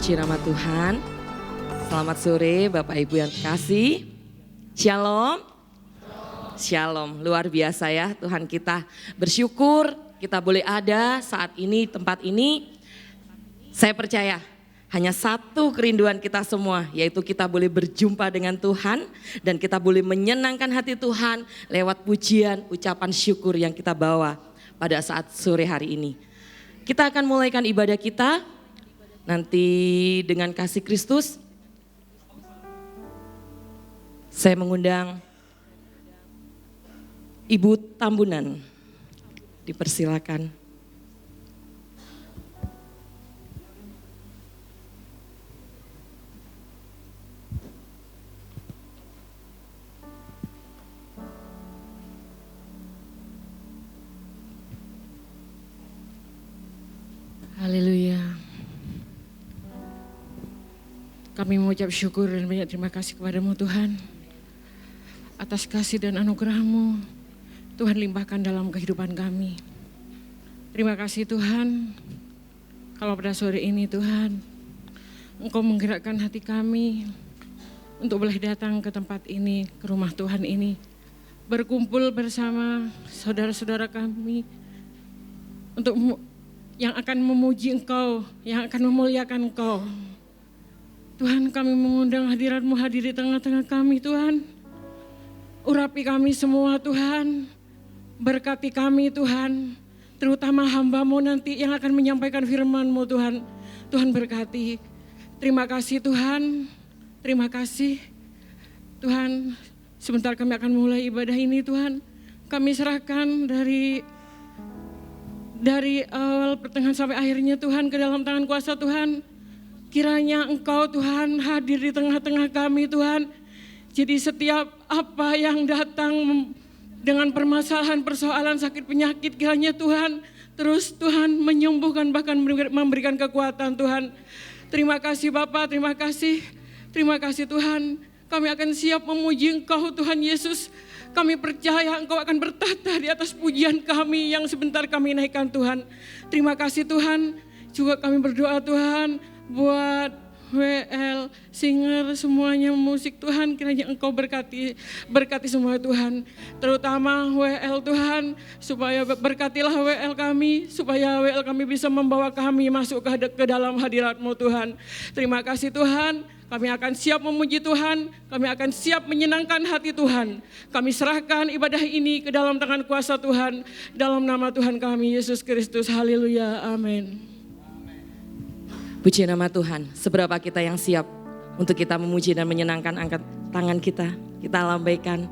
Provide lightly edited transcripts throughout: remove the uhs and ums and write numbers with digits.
Puji nama Tuhan. Selamat sore Bapak Ibu yang terkasih. Shalom. Shalom, luar biasa ya Tuhan kita. Bersyukur kita boleh ada saat ini, tempat ini. Saya percaya hanya satu kerinduan kita semua, yaitu kita boleh berjumpa dengan Tuhan dan kita boleh menyenangkan hati Tuhan lewat pujian, ucapan syukur yang kita bawa pada saat sore hari ini. Kita akan mulaikan ibadah kita nanti dengan kasih Kristus. Saya mengundang Ibu Tambunan, dipersilakan. Haleluya. Kami mengucap syukur dan banyak terima kasih kepadamu Tuhan. Atas kasih dan anugerah-Mu, Tuhan limpahkan dalam kehidupan kami. Terima kasih Tuhan, kalau pada sore ini Tuhan, Engkau menggerakkan hati kami untuk boleh datang ke tempat ini, ke rumah Tuhan ini. Berkumpul bersama saudara-saudara kami untuk yang akan memuji Engkau, yang akan memuliakan Engkau. Tuhan, kami mengundang hadirat-Mu hadir di tengah-tengah kami Tuhan. Urapi kami semua Tuhan, berkati kami Tuhan, terutama hamba-Mu nanti yang akan menyampaikan firman-Mu Tuhan. Tuhan berkati. Terima kasih Tuhan, terima kasih. Tuhan, sebentar kami akan mulai ibadah ini Tuhan. Kami serahkan dari awal pertengahan sampai akhirnya Tuhan ke dalam tangan kuasa Tuhan. Kiranya Engkau Tuhan hadir di tengah-tengah kami Tuhan. Jadi setiap apa yang datang dengan permasalahan, persoalan, sakit, penyakit, kiranya Tuhan terus Tuhan menyembuhkan bahkan memberikan kekuatan Tuhan. Terima kasih Bapa, terima kasih Tuhan. Kami akan siap memuji Engkau Tuhan Yesus. Kami percaya Engkau akan bertata di atas pujian kami yang sebentar kami naikkan Tuhan. Terima kasih Tuhan. Juga kami berdoa Tuhan buat WL, singer, semuanya musik Tuhan, kiranya Engkau berkati semua Tuhan. Terutama WL Tuhan, supaya berkatilah WL kami, supaya WL kami bisa membawa kami masuk ke dalam hadirat-Mu Tuhan. Terima kasih Tuhan. Kami akan siap memuji Tuhan, kami akan siap menyenangkan hati Tuhan. Kami serahkan ibadah ini ke dalam tangan kuasa Tuhan, dalam nama Tuhan kami, Yesus Kristus. Haleluya, amin. Puji nama Tuhan, seberapa kita yang siap untuk kita memuji dan menyenangkan, angkat tangan kita lambaikan.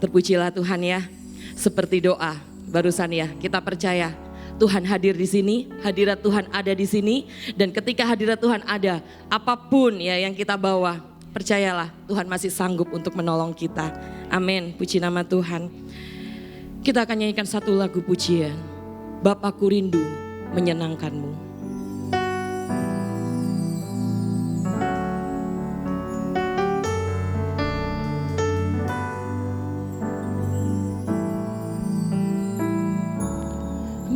Terpujilah Tuhan ya, seperti doa barusan ya, kita percaya Tuhan hadir di sini, hadirat Tuhan ada di sini, dan ketika hadirat Tuhan ada, apapun ya yang kita bawa, percayalah Tuhan masih sanggup untuk menolong kita. Amin, puji nama Tuhan. Kita akan nyanyikan satu lagu pujian, Bapakku rindu menyenangkan-Mu.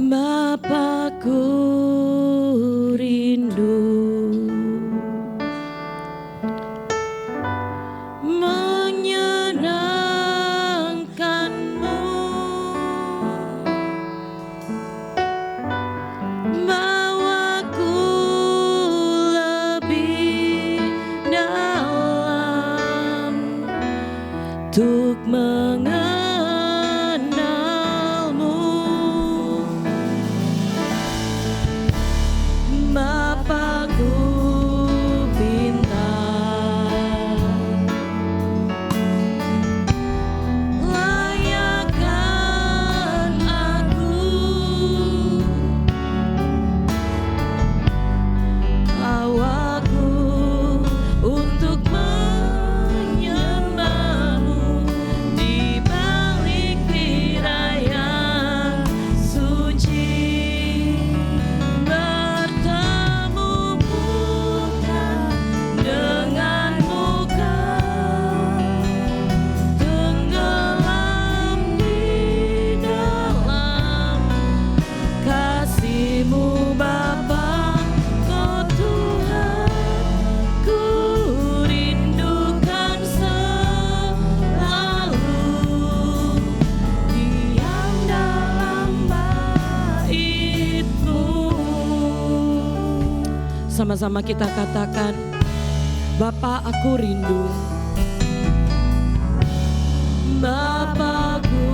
Bapakku rindu menyenangkan-Mu, bawaku lebih dalam untuk mengenal. Untuk menyembah-Mu di Sama-sama kita katakan, Bapa aku rindu. Bapakku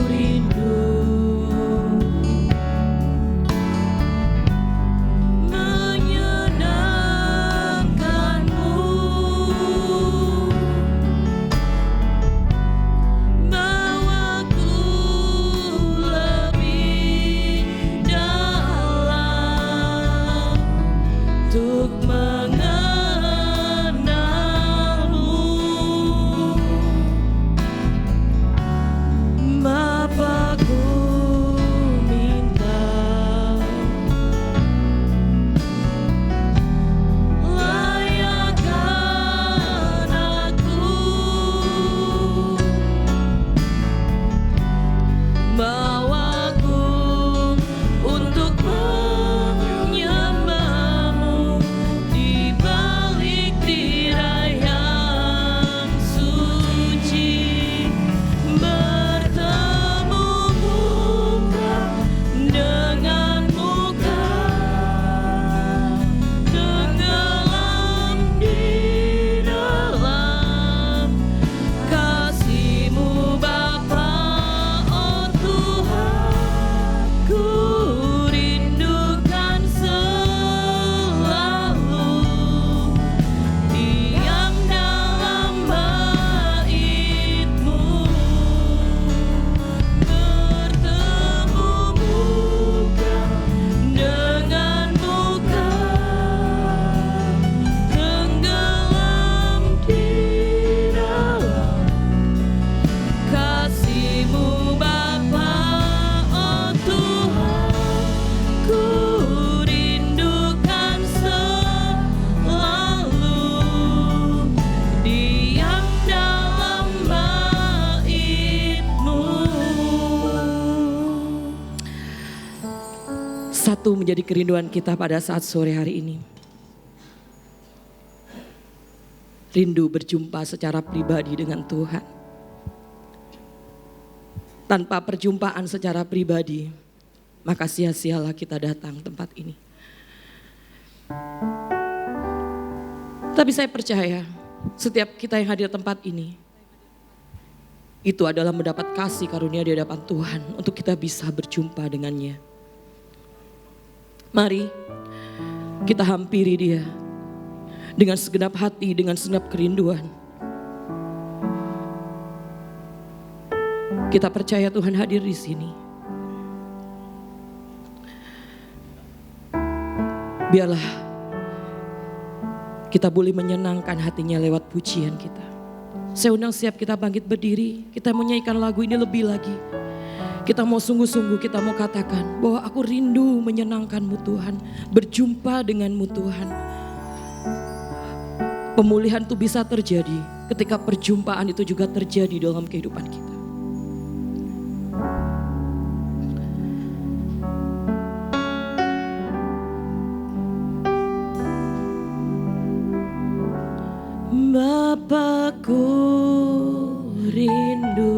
rindu menyenangkanmu, bawaku lebih dalam untuk mengenalmu. Bapakku minta, layakkan aku, bawaku untuk menyembahmu di balik tirai yang suci, bertemu muka dengan muka, tenggelam di dalam kasih-Mu Bapa. Oh Tuhan, ku rindukan selalu diam dalam bait-Mu, bertemu muka dengan muka, tenggelam di dalam kasih-Mu Bapa. Oh Tuhan, ku rindukan selalu diam dalam bait-Mu. Satu menjadi kerinduan kita pada saat sore hari ini. Rindu berjumpa secara pribadi dengan Tuhan. Tanpa perjumpaan secara pribadi, maka sia-sialah kita datang tempat ini. Tapi saya percaya setiap kita yang hadir tempat ini, itu adalah mendapat kasih karunia di hadapan Tuhan untuk kita bisa berjumpa dengannya. Mari kita hampiri Dia dengan segenap hati, dengan segenap kerinduan. Kita percaya Tuhan hadir di sini. Biarlah kita boleh menyenangkan hatinya lewat pujian kita. Saya undang siap kita bangkit berdiri, kita menyanyikan lagu ini lebih lagi. Kita mau sungguh-sungguh, kita mau katakan bahwa aku rindu menyenangkan-Mu Tuhan, berjumpa dengan-Mu Tuhan. Pemulihan itu bisa terjadi ketika perjumpaan itu juga terjadi dalam kehidupan kita. Bapakku rindu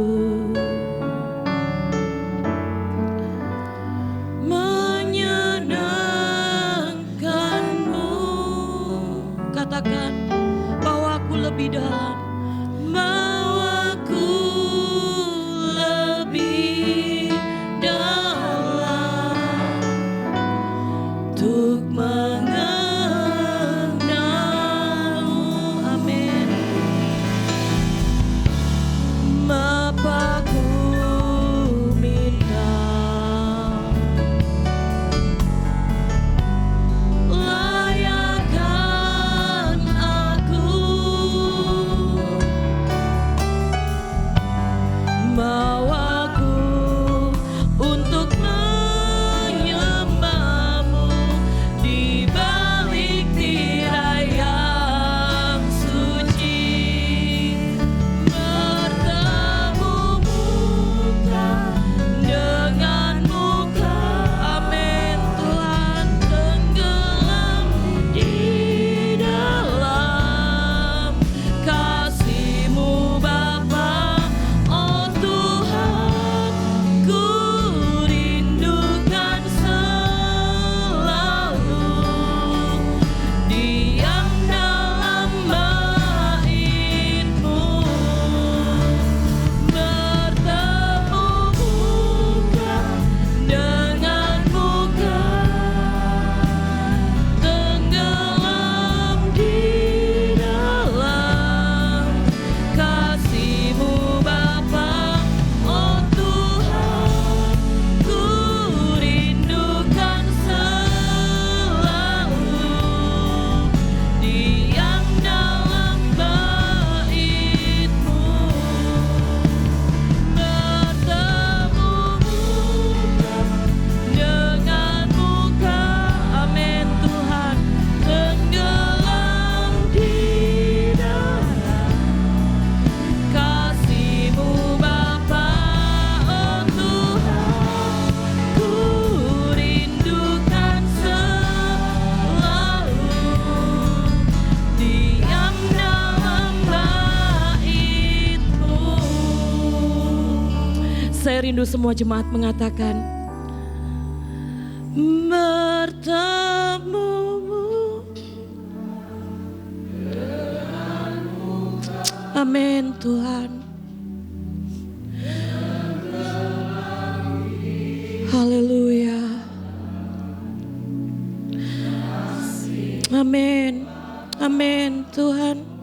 menyenangkan-Mu. Katakan, bawaku lebih dalam, bawaku lebih dalam untuk mengenal-Mu. Amin. Saya rindu semua jemaat mengatakan, bertemu. Amin Tuhan. Haleluya. Amin. Amin Tuhan.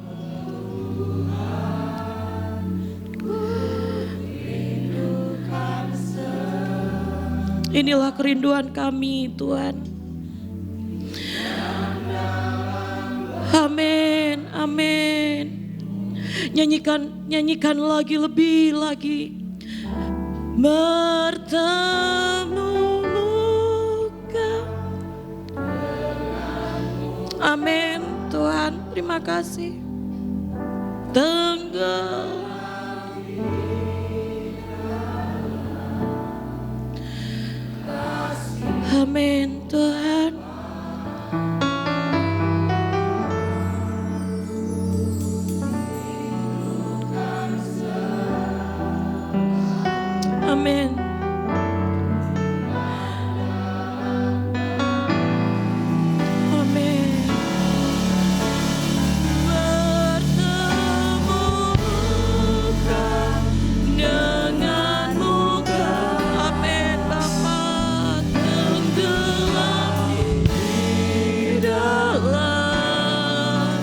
Inilah kerinduan kami Tuhan. Amin. Amin. Nyanyikan lagi, lebih lagi. Bertemu muka. Amin Tuhan, terima kasih. Tenggelam. Amin Tuhan. Amin. Amin. Bertemu muka dengan muka. Amin Bapa. Tenggelam di dalam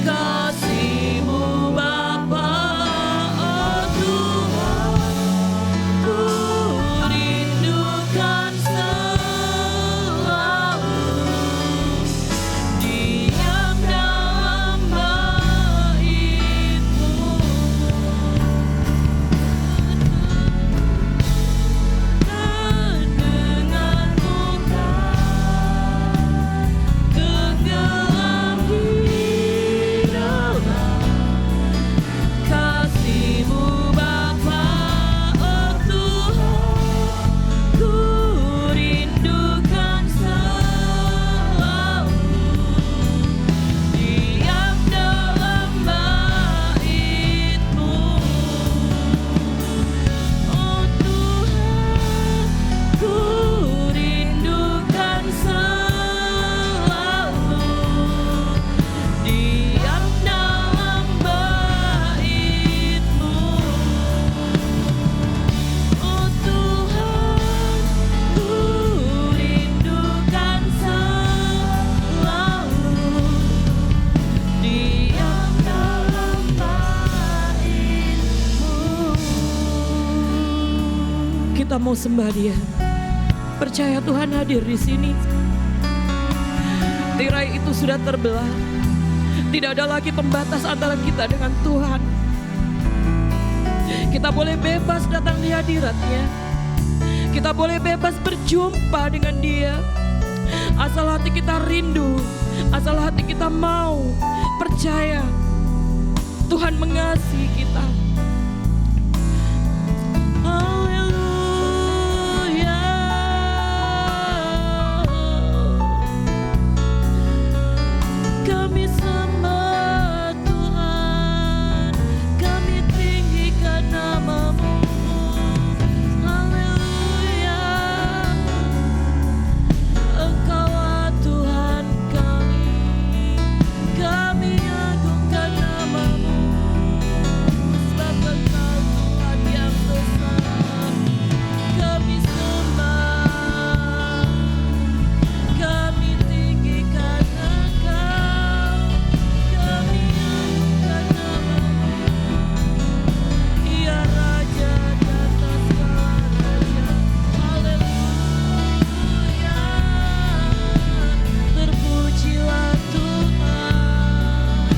kasih-Mu Bapa. Oh Tuhan, ku rindukan selalu diam dalam bait-Mu. Dengan muka tenggelam di dalam kasih-Mu Bapa. Oh Tuhan, ku rindukan selalu diam dalam bait-Mu. Oh Tuhan, ku rindukan selalu diam dalam bait-Mu. Oh Tuhan, ku rindukan selalu diam dalam bait-Mu. Kita mau sembah Dia. Percaya Tuhan hadir di sini. Tirai itu sudah terbelah. Tidak ada lagi pembatas antara kita dengan Tuhan. Kita boleh bebas datang di hadirat-Nya. Kita boleh bebas berjumpa dengan Dia. Asal hati kita rindu, asal hati kita mau percaya Tuhan mengasihi kita. Haleluya. Kami sembah Tuhan, kami tinggikan nama-Mu. Haleluya. Engkaulah Tuhan kami agungkan nama-Mu. Sebab Engkau Tuhan yang besar. Kami sembah, kami tinggikan Engkau, kami agungkan nama-Mu. Ia Raja di atas segala raja. Haleluya. Terpujilah Tuhan,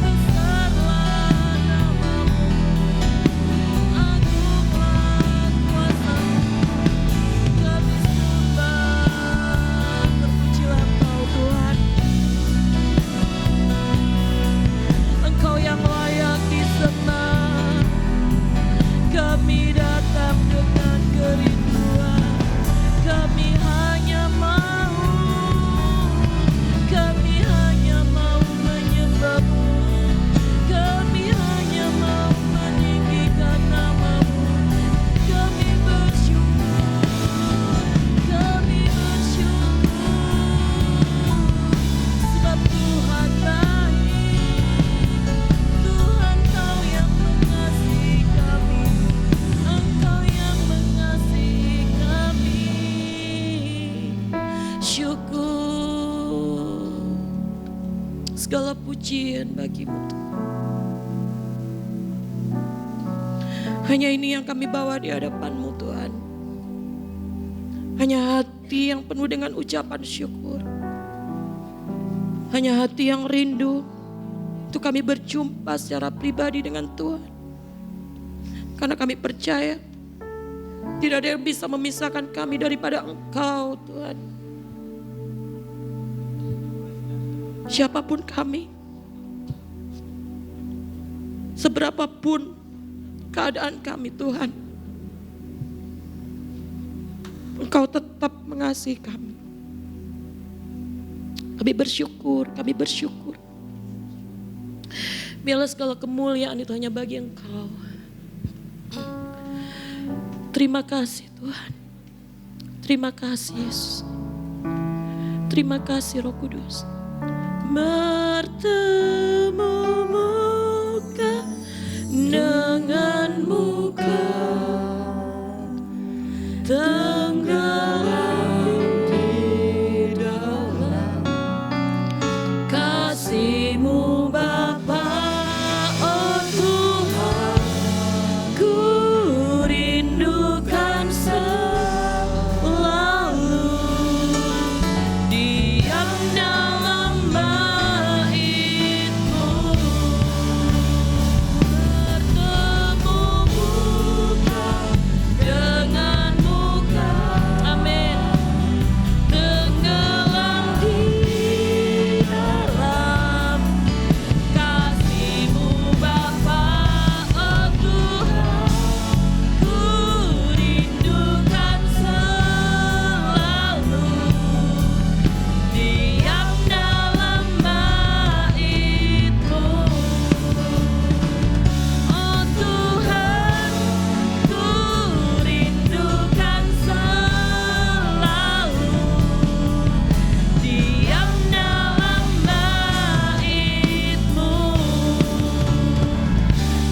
besarlah nama-Mu, agunglah kuasa-Mu. Kami sembah, terpujilah Engkau Tuhan. Engkau yang layak disembah. Kami datang dengan kerinduan. Kami hanya mau menyembah-Mu. Kami hanya mau meninggikan nama-Mu. Kami Segala pujian bagimu Tuhan. Hanya ini yang kami bawa di hadapan-Mu Tuhan. Hanya hati yang penuh dengan ucapan syukur. Hanya hati yang rindu untuk kami berjumpa secara pribadi dengan Tuhan. Karena kami percaya tidak ada yang bisa memisahkan kami daripada Engkau Tuhan. Siapapun kami, seberapapun keadaan kami Tuhan, Engkau tetap mengasihi kami. Kami bersyukur, kami bersyukur. Biarlah segala kemuliaan itu hanya bagi Engkau. Terima kasih Tuhan. Terima kasih Yesus. Terima kasih Roh Kudus. Bertemu muka dengan muka, tenggelam di dalam kasih-Mu Bapa. Oh Tuhan, ku rindukan selalu diam dalam bait-Mu. Bertemu muka dengan muka, amin. Tenggelam di dalam kasih-Mu Bapa. Oh Tuhan, ku rindukan selalu diam dalam bait-Mu. Oh Tuhan, ku rindukan selalu diam dalam bait-Mu.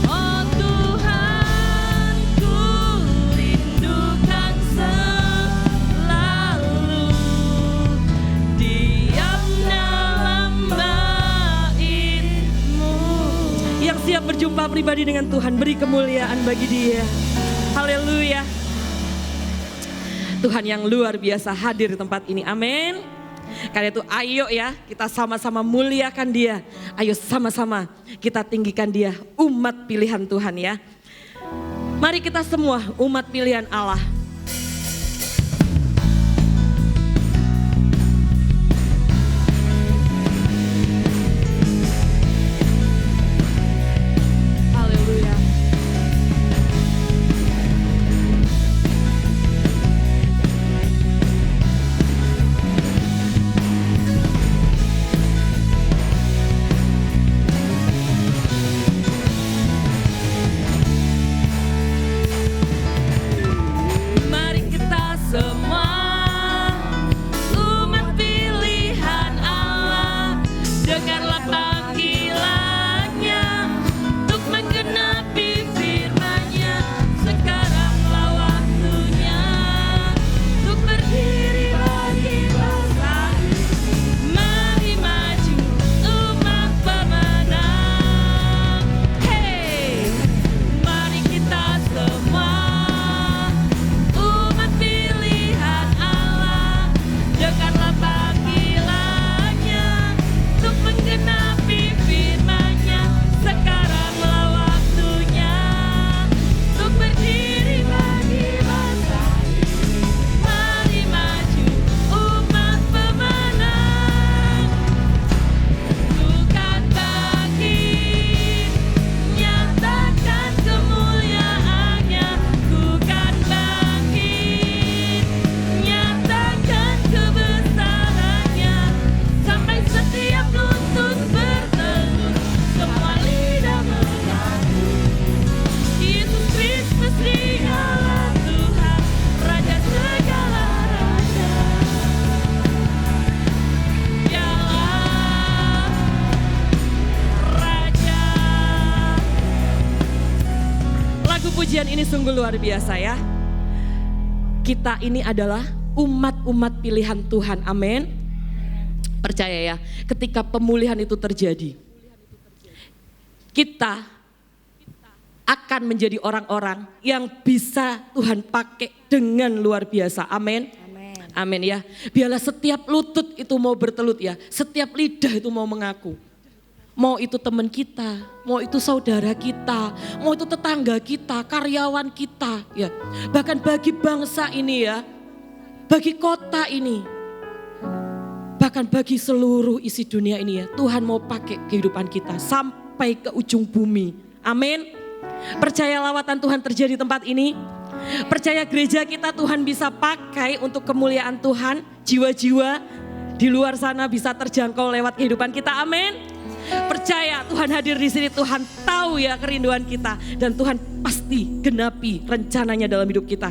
Oh Tuhan, ku rindukan selalu diam dalam bait-Mu. Yang siap berjumpa pribadi dengan Tuhan, beri kemuliaan bagi Dia. Haleluya. Tuhan yang luar biasa hadir di tempat ini, amin. Karena itu ayo ya, kita sama-sama muliakan Dia. Ayo sama-sama kita tinggikan Dia, umat pilihan Tuhan ya. Mari kita semua umat pilihan Allah. Haleluya. Mari kita semua umat pilihan Allah, dengarlah panggilannya untuk menggenapi firman-Nya. Sekaranglah waktunya untuk berdiri bagi bangsa. Mari maju umat pemenang. Hey, mari kita semua umat pilihan Allah, dengarlah panggilannya untuk menggenapi firman-Nya. Sekaranglah waktunya untuk berdiri bagi bangsa. Mari maju umat pemenang. Bukan bangkit, nyatakan kemuliaan-Nya. Bukan bangkit, nyatakan kebesaran-Nya. Sampai setiap lutut bertelut, semua lidah mengaku Yesus Kristus Dialah Tuhan, Raja segala raja. Dialah Raja. Lagu pujian ini sungguh luar biasa ya. Kita ini adalah umat-umat pilihan Tuhan, amin. Percaya ya, ketika pemulihan itu terjadi, kita akan menjadi orang-orang yang bisa Tuhan pakai dengan luar biasa. Amin. Amin ya. Biarlah setiap lutut itu mau bertelut ya, setiap lidah itu mau mengaku. Mau itu teman kita, mau itu saudara kita, mau itu tetangga kita, karyawan kita ya. Bahkan bagi bangsa ini ya, bagi kota ini, bahkan bagi seluruh isi dunia ini ya, Tuhan mau pakai kehidupan kita sampai ke ujung bumi. Amin. Percaya lawatan Tuhan terjadi di tempat ini. Percaya gereja kita Tuhan bisa pakai untuk kemuliaan Tuhan. Jiwa-jiwa di luar sana bisa terjangkau lewat kehidupan kita. Amin. Percaya Tuhan hadir di sini, Tuhan tahu ya kerinduan kita. Dan Tuhan pasti genapi rencananya dalam hidup kita.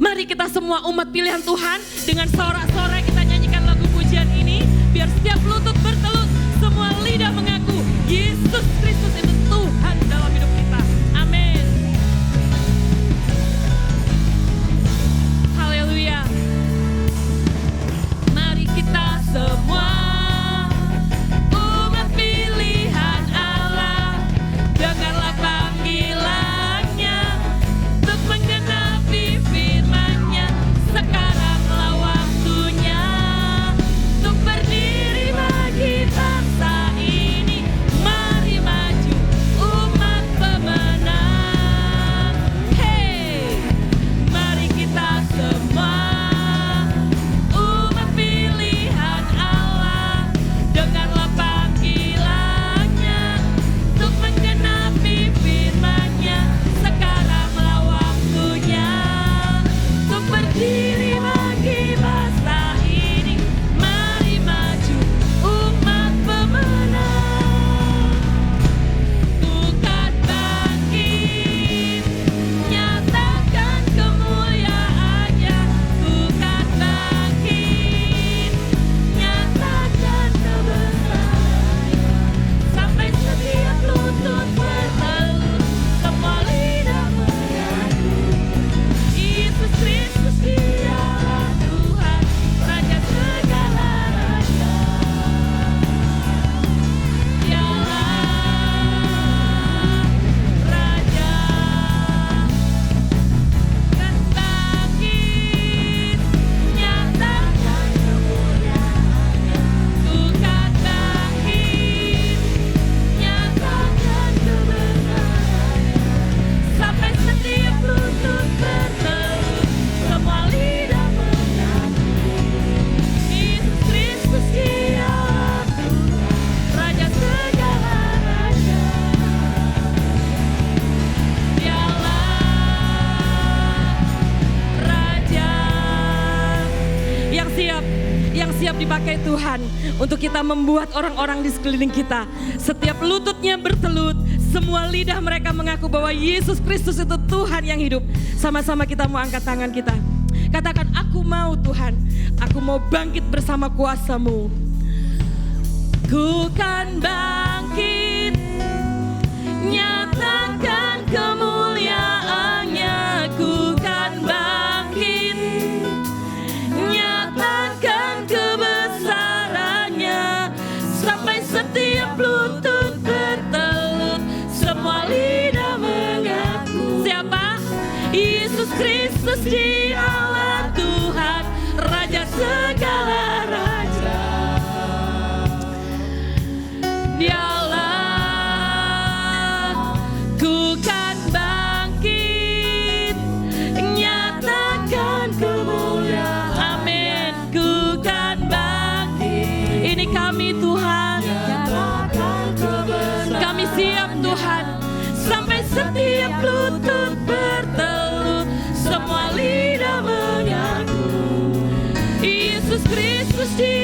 Mari kita semua umat pilihan Tuhan, dengan sorak-sorai kita nyanyikan lagu pujian ini. Biar setiap lutut bertelut, semua lidah mengaku Yesus Kristus itu Tuhan dalam hidup kita. Amin. Haleluya. Mari kita semua umat pilihan Allah, dengarlah panggilannya untuk menggenapi firman-Nya. Sekaranglah waktunya untuk berdiri bagi bangsa ini. Mari maju umat pemenang. Hey, mari kita semua umat pilihan Allah, dengarlah panggilannya untuk menggenapi firman-Nya. Sekaranglah waktunya untuk berdiri bagi bangsa ini. Mari maju umat pemenang. Bukan bangkit, nyatakan kemuliaan-Nya. Bukan bangkit, nyatakan kebesaran-Nya. Sampai setiap lutut bertelut, semua lidah mengaku Yesus Kristus Dialah Tuhan, Raja segala raja. Dialah Raja. Dan bangkit, nyatakan kemuliaan-Nya. Bukan bangkit, nyatakan kebenaran-Nya. Sampai setiap lutut bertelut, semua lidah mengaku Yesus Kristus Dialah Tuhan, Raja segala raja. Dialah Raja. Yang siap dipakai Tuhan untuk kita membuat orang-orang di sekeliling kita, setiap lututnya bertelut, semua lidah mereka mengaku bahwa Yesus Kristus itu Tuhan yang hidup. Sama-sama kita mau angkat tangan kita. Katakan, aku mau Tuhan, aku mau bangkit bersama kuasa-Mu. Ku kan bangkit, nyatakan kemuliaan-Nya. Ku kan bangkit, nyatakan kebesaran-Nya. Sampai setiap lutut bertelut, semua lidah mengaku. Siapa? Yesus Kristus Dialah Tuhan, Raja segala raja. Dialah, ku kan bangkit, nyatakan kemuliaan. Amin. Ku kan bangkit. Ini kami Tuhan, kami siap Tuhan. Sampai setiap lutut bertelut, semua lidah mengaku Yesus Kristus Dia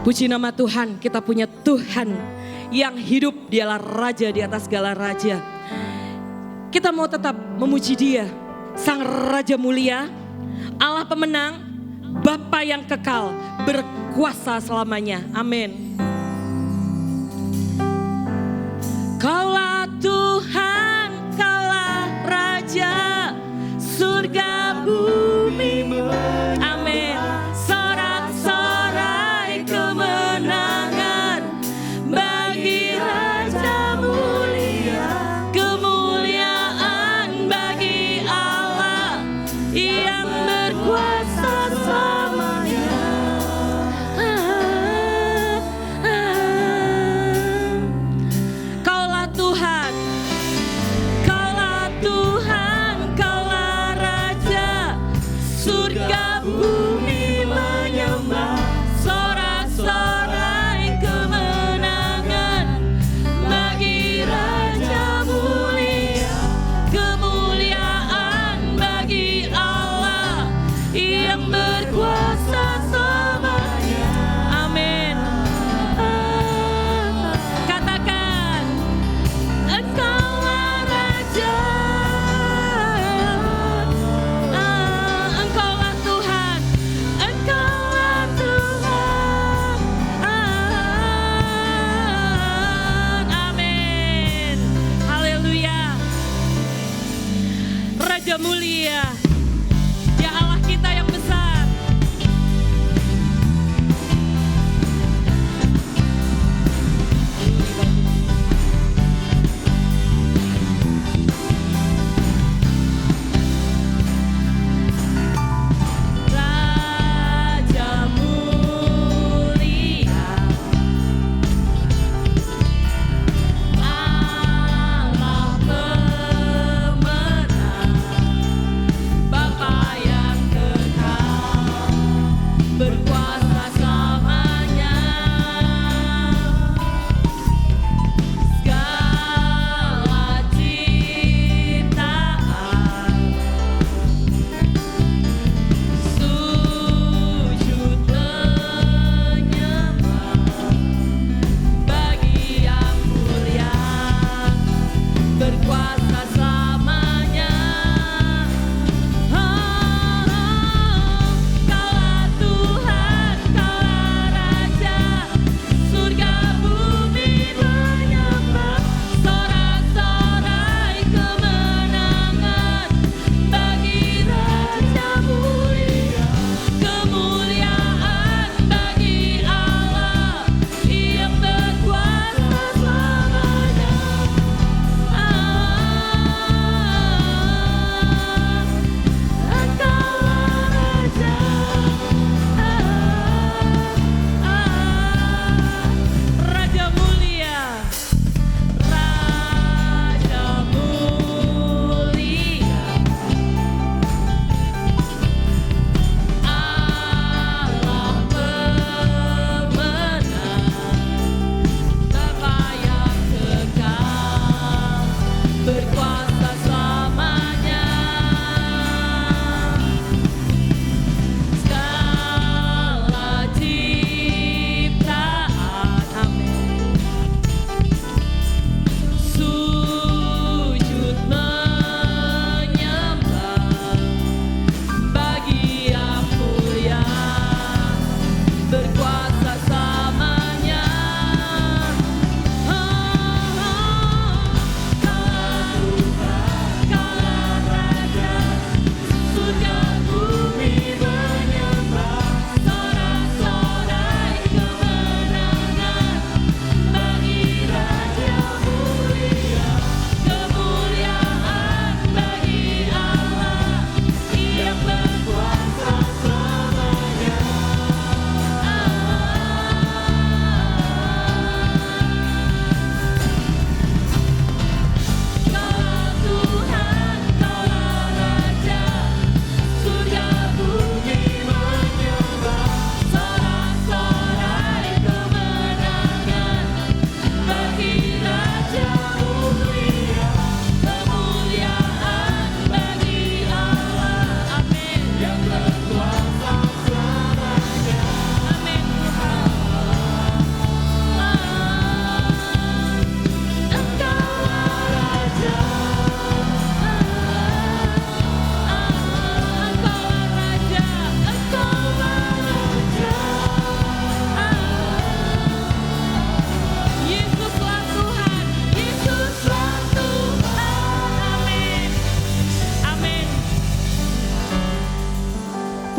Puji nama Tuhan, kita punya Tuhan yang hidup, dialah Raja di atas segala raja. Kita mau tetap memuji Dia, Sang Raja mulia, Allah pemenang, Bapa yang kekal, berkuasa selamanya. Amin. Kaulah Tuhan, Kaulah Raja, surga bumi. Amin. Sorak-sorai kemenangan bagi Raja mulia, kemuliaan bagi Allah yang berkuasa selamanya.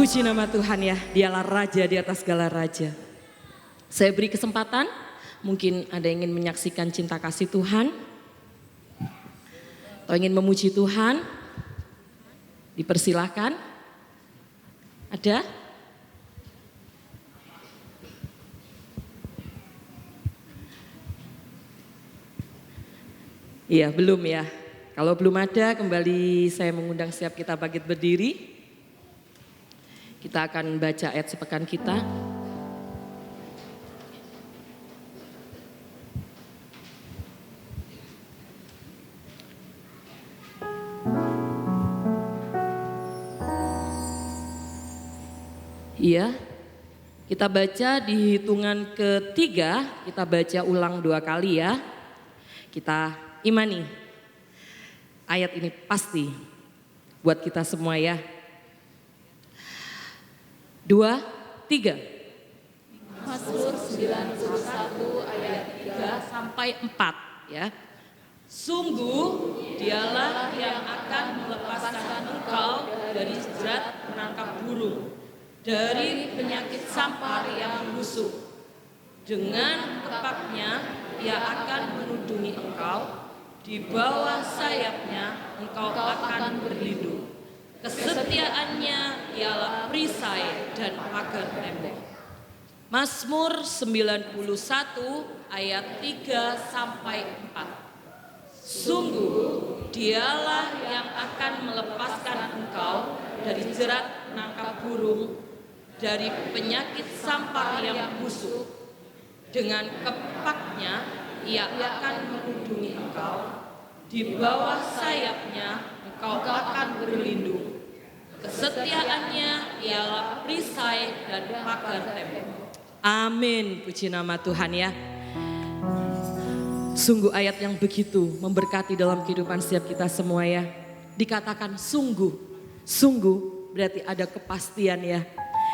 Puji nama Tuhan ya, dialah Raja di atas segala raja. Saya beri kesempatan, mungkin ada yang ingin menyaksikan cinta kasih Tuhan, atau ingin memuji Tuhan, dipersilahkan. Ada? Iya, belum ya. Kalau belum ada, kembali saya mengundang setiap kita bangkit berdiri. Kita akan baca ayat sepekan kita. Iya, kita baca di hitungan ketiga, kita baca ulang 2 kali ya. Kita imani, ayat ini pasti buat kita semua ya. 2, 3. Mazmur 91 ayat 3 sampai 4 ya. Sungguh dialah yang akan melepaskan engkau dari jerat penangkap burung, dari penyakit sampar yang membusuk. Dengan kepaknya ia akan menudungi engkau, di bawah sayapnya engkau akan berlindung. Kesetiaannya ialah perisai dan pagar tembok. Mazmur 91 ayat 3 sampai 4. Sungguh dialah yang akan melepaskan engkau dari jerat penangkap burung, dari penyakit sampar yang busuk. Dengan kepaknya ia akan menudungi engkau, di bawah sayapnya engkau akan berlindung. Kesetiaannya ialah perisai dan pagar tembok. Amin, puji nama Tuhan ya. Sungguh ayat yang begitu memberkati dalam kehidupan setiap kita semua ya. Dikatakan sungguh, sungguh berarti ada kepastian ya.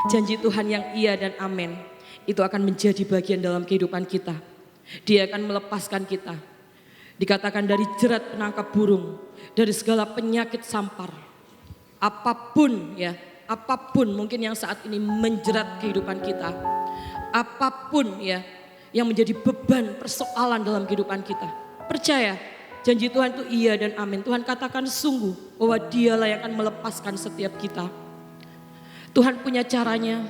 Janji Tuhan yang iya dan amin itu akan menjadi bagian dalam kehidupan kita. Dia akan melepaskan kita. Dikatakan dari jerat penangkap burung, dari segala penyakit sampar. Apapun ya, apapun mungkin yang saat ini menjerat kehidupan kita. Apapun ya yang menjadi beban persoalan dalam kehidupan kita. Percaya, janji Tuhan itu iya dan amin. Tuhan katakan sungguh bahwa dialah yang akan melepaskan setiap kita. Tuhan punya caranya,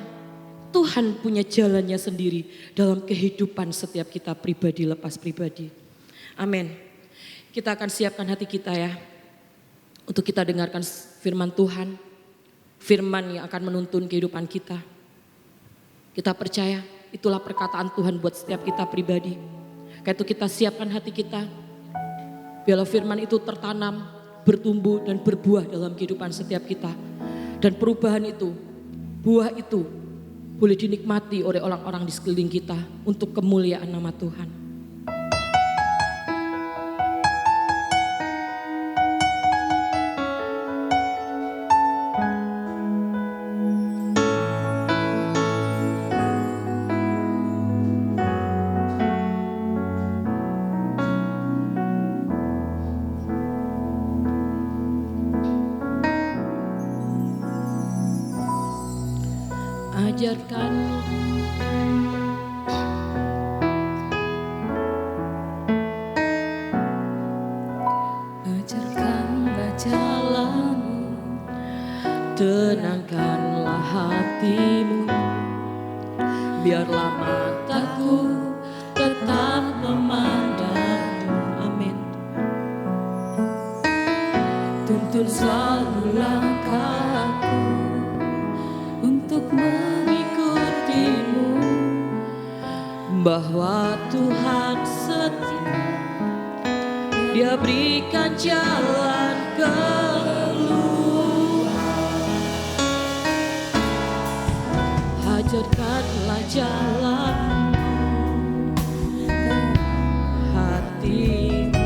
Tuhan punya jalannya sendiri dalam kehidupan setiap kita pribadi lepas pribadi. Amin. Kita akan siapkan hati kita ya, untuk kita dengarkan firman Tuhan. Firman yang akan menuntun kehidupan kita. Kita percaya itulah perkataan Tuhan buat setiap kita pribadi. Karena itu kita siapkan hati kita. Biarlah firman itu tertanam, bertumbuh dan berbuah dalam kehidupan setiap kita. Dan perubahan itu, buah itu boleh dinikmati oleh orang-orang di sekeliling kita untuk kemuliaan nama Tuhan. Ajarkan jalanmu, tenangkanlah hatimu, biarlah mataku tetap memandangmu. Amin. Tuntun selalu langkahku untuk mengikutimu, bahwa Tuhan setia, Dia berikan jalan keluar. Ajarkanlah jalan hatimu,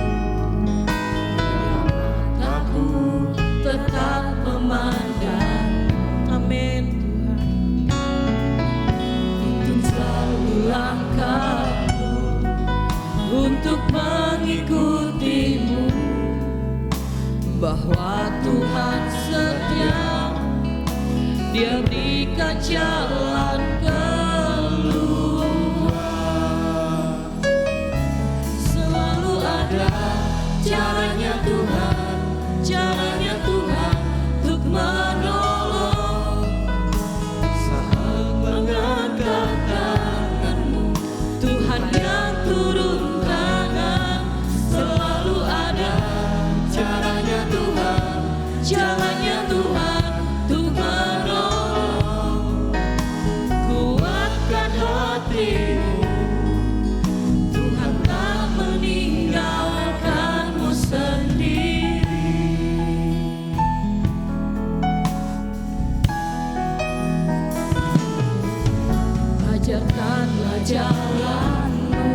mataku tetap memandang. Amin Tuhan. Selalu langkahku untuk mengikutimu, bahwa Tuhan setia, Dia berikan jalan keluar. Selalu ada caranya Tuhan, caranya Tuhan untuk menolong. Saat mengangkat tanganmu, Tuhan yang turun tangan. Selalu ada caranya Tuhan, jalannya Tuhan untuk menolong. Kuatkan hatimu, Tuhan tak meninggalkanmu sendiri. Ajarkanlah jalanmu,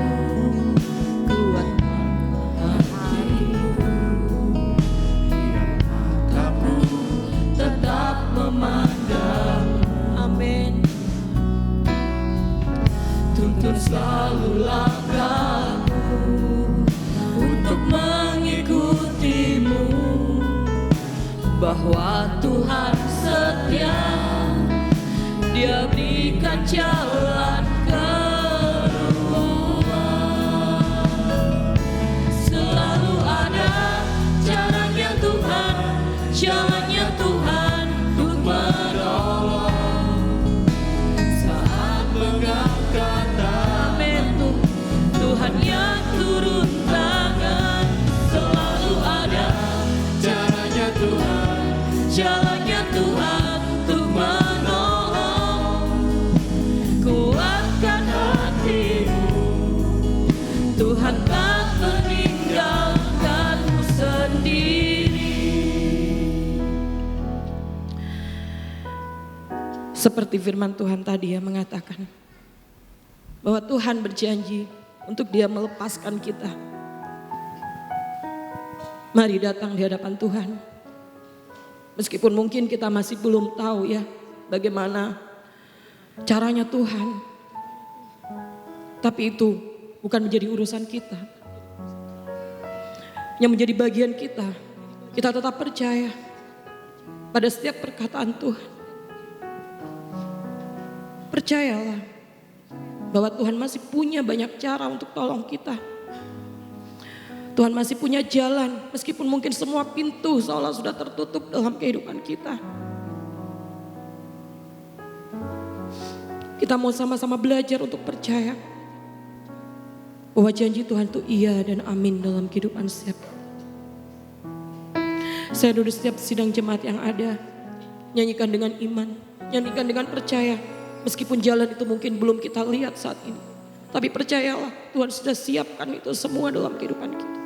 kuatkan hatimu, matamu tetap memandang. Amin. Tuntun selalu langkahmu untuk mengikutimu, bahwa Tuhan setia. Dia berikan jalan keluar. Selalu ada caranya Tuhan, jalannya Tuhan untuk menolong. Saat mengangkat tangan, Tuhan yang turun tangan. Selalu ada caranya Tuhan, jalannya Tuhan untuk menolong. Kuatkan hatimu, Tuhan tak meninggalkanmu sendiri. Seperti firman Tuhan tadi yang mengatakan bahwa Tuhan berjanji untuk Dia melepaskan kita. Mari datang di hadapan Tuhan. Meskipun mungkin kita masih belum tahu ya bagaimana caranya Tuhan. Tapi itu bukan menjadi urusan kita. Yang menjadi bagian kita, kita tetap percaya pada setiap perkataan Tuhan. Percayalah bahwa Tuhan masih punya banyak cara untuk tolong kita. Tuhan masih punya jalan meskipun mungkin semua pintu seolah sudah tertutup dalam kehidupan kita. Kita mau sama-sama belajar untuk percaya bahwa janji Tuhan itu iya dan amin dalam kehidupan setiap. Saya duduk setiap sidang jemaat yang ada, nyanyikan dengan iman, nyanyikan dengan percaya. Meskipun jalan itu mungkin belum kita lihat saat ini, tapi percayalah Tuhan sudah siapkan itu semua dalam kehidupan kita.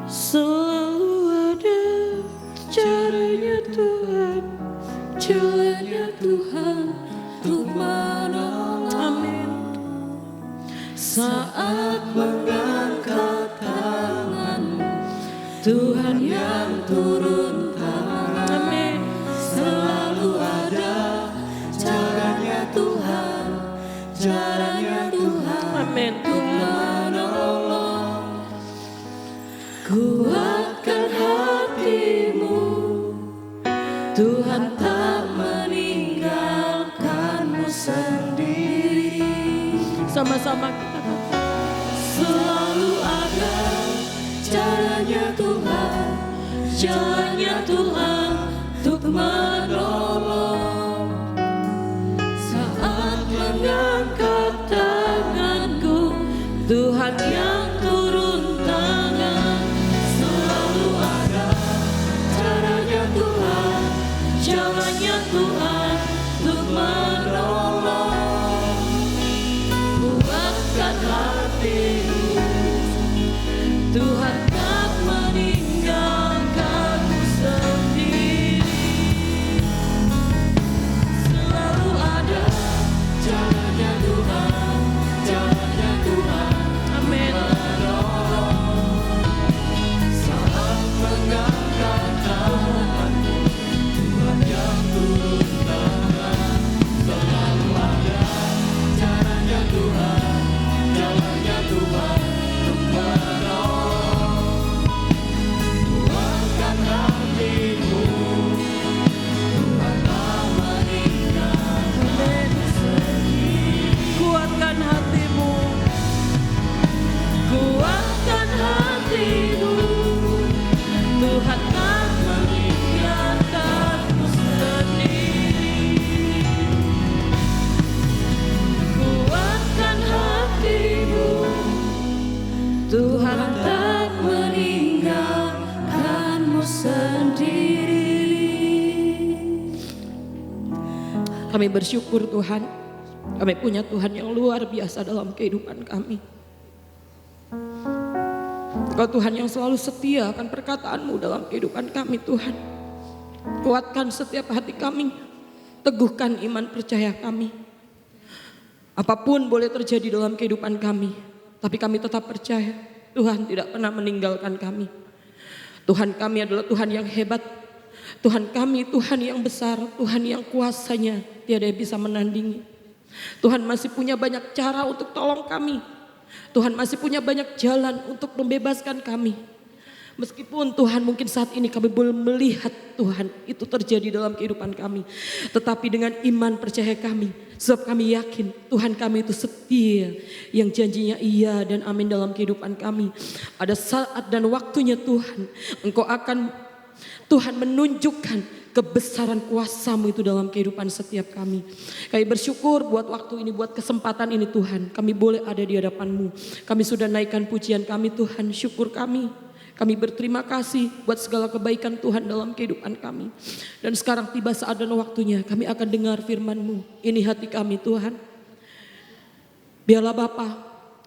Selalu ada caranya Tuhan, jalannya Tuhan untuk menolong. Amin. Saat mengangkat tanganmu, Tuhan yang turun tangan. Amin. Selalu ada caranya Tuhan, caranya Tuhan. Amin. Untuk menolong. Kuatkan hatimu, Tuhan tak meninggalkanmu sendiri. Sama-sama kita kata, selalu ada caranya Tuhan, jalannya Tuhan untuk menolong. Saat mengangkat tanganku, Tuhan yang turun tangan. Selalu ada caranya Tuhan, jalannya Tuhan untuk menolong. Kuatkan hatimu, Tuhan tak meninggalkanmu sendiri. Kami bersyukur Tuhan, kami punya Tuhan yang luar biasa dalam kehidupan kami. Engkau Tuhan yang selalu setia akan perkataan-Mu dalam kehidupan kami Tuhan. Kuatkan setiap hati kami, teguhkan iman percaya kami. Apapun boleh terjadi dalam kehidupan kami, tapi kami tetap percaya Tuhan tidak pernah meninggalkan kami. Tuhan kami adalah Tuhan yang hebat. Tuhan kami Tuhan yang besar, Tuhan yang kuasanya tiada yang bisa menandingi. Tuhan masih punya banyak cara untuk tolong kami. Tuhan masih punya banyak jalan untuk membebaskan kami. Meskipun Tuhan mungkin saat ini kami belum melihat Tuhan itu terjadi dalam kehidupan kami. Tetapi dengan iman percaya kami, sebab kami yakin Tuhan kami itu setia, yang janjinya iya dan amin dalam kehidupan kami. Ada saat dan waktunya Tuhan, Engkau akan Tuhan menunjukkan kebesaran kuasa-Mu itu dalam kehidupan setiap kami. Kami bersyukur buat waktu ini, buat kesempatan ini Tuhan. Kami boleh ada di hadapan-Mu. Kami sudah naikkan pujian kami Tuhan, syukur kami. Kami berterima kasih buat segala kebaikan Tuhan dalam kehidupan kami. Dan sekarang tiba saat dan waktunya kami akan dengar firman-Mu. Ini hati kami Tuhan. Biarlah Bapa,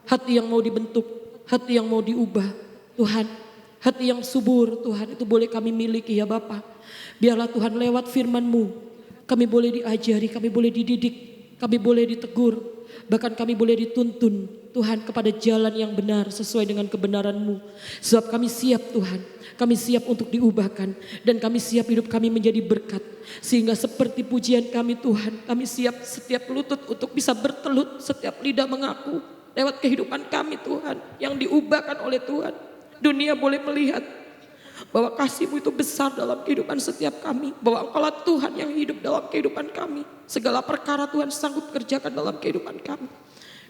hati yang mau dibentuk, hati yang mau diubah Tuhan. Hati yang subur Tuhan itu boleh kami miliki ya Bapa. Biarlah Tuhan lewat firman-Mu kami boleh diajari, kami boleh dididik, kami boleh ditegur. Bahkan kami boleh dituntun Tuhan kepada jalan yang benar sesuai dengan kebenaran-Mu. Sebab kami siap Tuhan, kami siap untuk diubahkan. Dan kami siap hidup kami menjadi berkat. Sehingga seperti pujian kami Tuhan, kami siap setiap lutut untuk bisa bertelut, setiap lidah mengaku. Lewat kehidupan kami Tuhan yang diubahkan oleh Tuhan. Dunia boleh melihat bahwa kasih-Mu itu besar dalam kehidupan setiap kami. Bahwa Engkaulah Tuhan yang hidup dalam kehidupan kami. Segala perkara Tuhan sanggup kerjakan dalam kehidupan kami.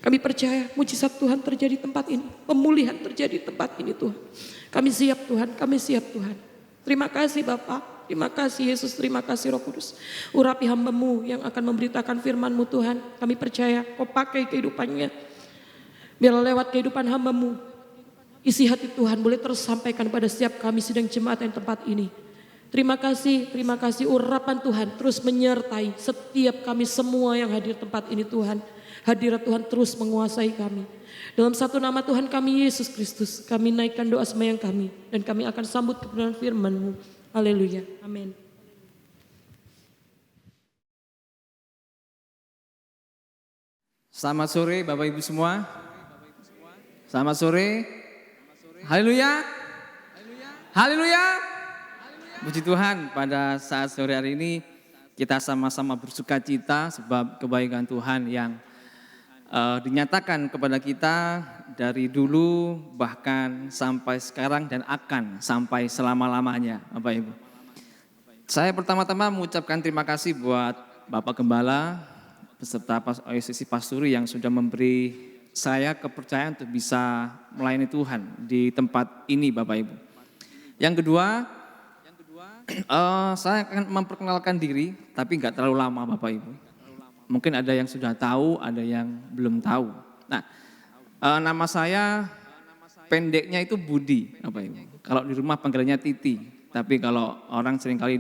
Kami percaya mujizat Tuhan terjadi di tempat ini. Pemulihan terjadi di tempat ini Tuhan. Kami siap Tuhan, kami siap Tuhan. Terima kasih Bapa, terima kasih Yesus, terima kasih Roh Kudus. Urapi hamba-Mu yang akan memberitakan firman-Mu Tuhan. Kami percaya Kau pakai kehidupannya. Biarlah lewat kehidupan hamba-Mu, isi hati Tuhan boleh tersampaikan pada setiap kami sedang jemaat yang tempat ini. Terima kasih urapan Tuhan terus menyertai setiap kami semua yang hadir tempat ini Tuhan. Hadirat Tuhan terus menguasai kami. Dalam satu nama Tuhan kami Yesus Kristus, kami naikkan doa sembahyang kami. Dan kami akan sambut kebenaran firman-Mu. Haleluya. Amin. Selamat sore Bapak Ibu semua. Selamat sore. Haleluya. Haleluya. Puji Tuhan, pada saat sore hari ini kita sama-sama bersuka cita sebab kebaikan Tuhan yang dinyatakan kepada kita dari dulu bahkan sampai sekarang dan akan sampai selama-lamanya Bapak Ibu. Saya pertama-tama mengucapkan terima kasih buat Bapak Gembala beserta sisi Pasturi yang sudah memberi saya kepercayaan untuk bisa melayani Tuhan di tempat ini Bapak Ibu. Yang kedua, saya akan memperkenalkan diri tapi nggak terlalu lama Bapak Ibu. Mungkin ada yang sudah tahu, ada yang belum tahu. Nah, nama saya pendeknya itu Budi Bapak Ibu. Kalau di rumah panggilannya Titi, tapi kalau orang seringkali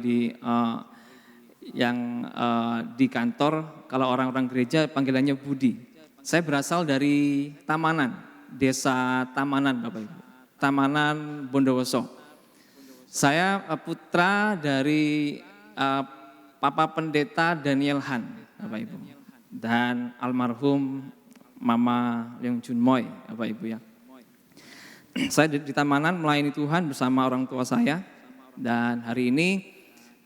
di kantor, kalau orang-orang gereja panggilannya Budi. Saya berasal dari Tamanan, desa Tamanan Bapak Ibu. Tamanan Bondowoso. Saya putra dari Papa Pendeta Daniel Han Bapak Ibu. Dan almarhum Mama Leong Junmoy Bapak Ibu ya. Saya di Tamanan melayani Tuhan bersama orang tua saya. Dan hari ini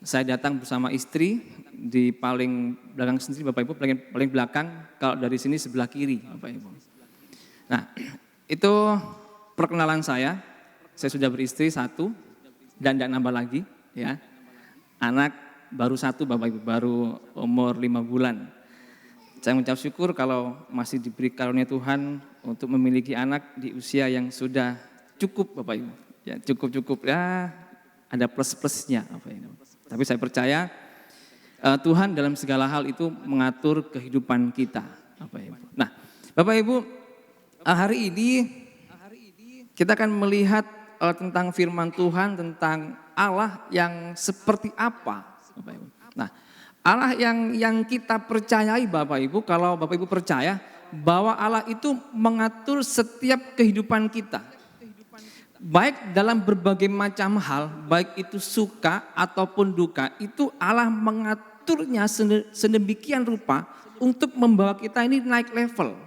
saya datang bersama istri di paling belakang sendiri Bapak Ibu, paling belakang, kalau dari sini sebelah kiri Bapak Ibu. Nah, itu perkenalan saya sudah beristri satu dan tidak nambah lagi ya. Anak baru satu Bapak Ibu, baru umur 5 bulan. Saya mengucap syukur kalau masih diberi karunia Tuhan untuk memiliki anak di usia yang sudah cukup Bapak Ibu. Ya, cukup ya, ada plus-plusnya Bapak Ibu. Tapi saya percaya Tuhan dalam segala hal itu mengatur kehidupan kita Bapak Ibu. Nah, Bapak Ibu, hari ini kita akan melihat tentang firman Tuhan, tentang Allah yang seperti apa Bapak Ibu. Nah, Allah yang kita percayai Bapak Ibu, kalau Bapak Ibu percaya bahwa Allah itu mengatur setiap kehidupan kita. Baik dalam berbagai macam hal, baik itu suka ataupun duka, itu Allah mengaturnya sedemikian rupa untuk membawa kita ini naik level.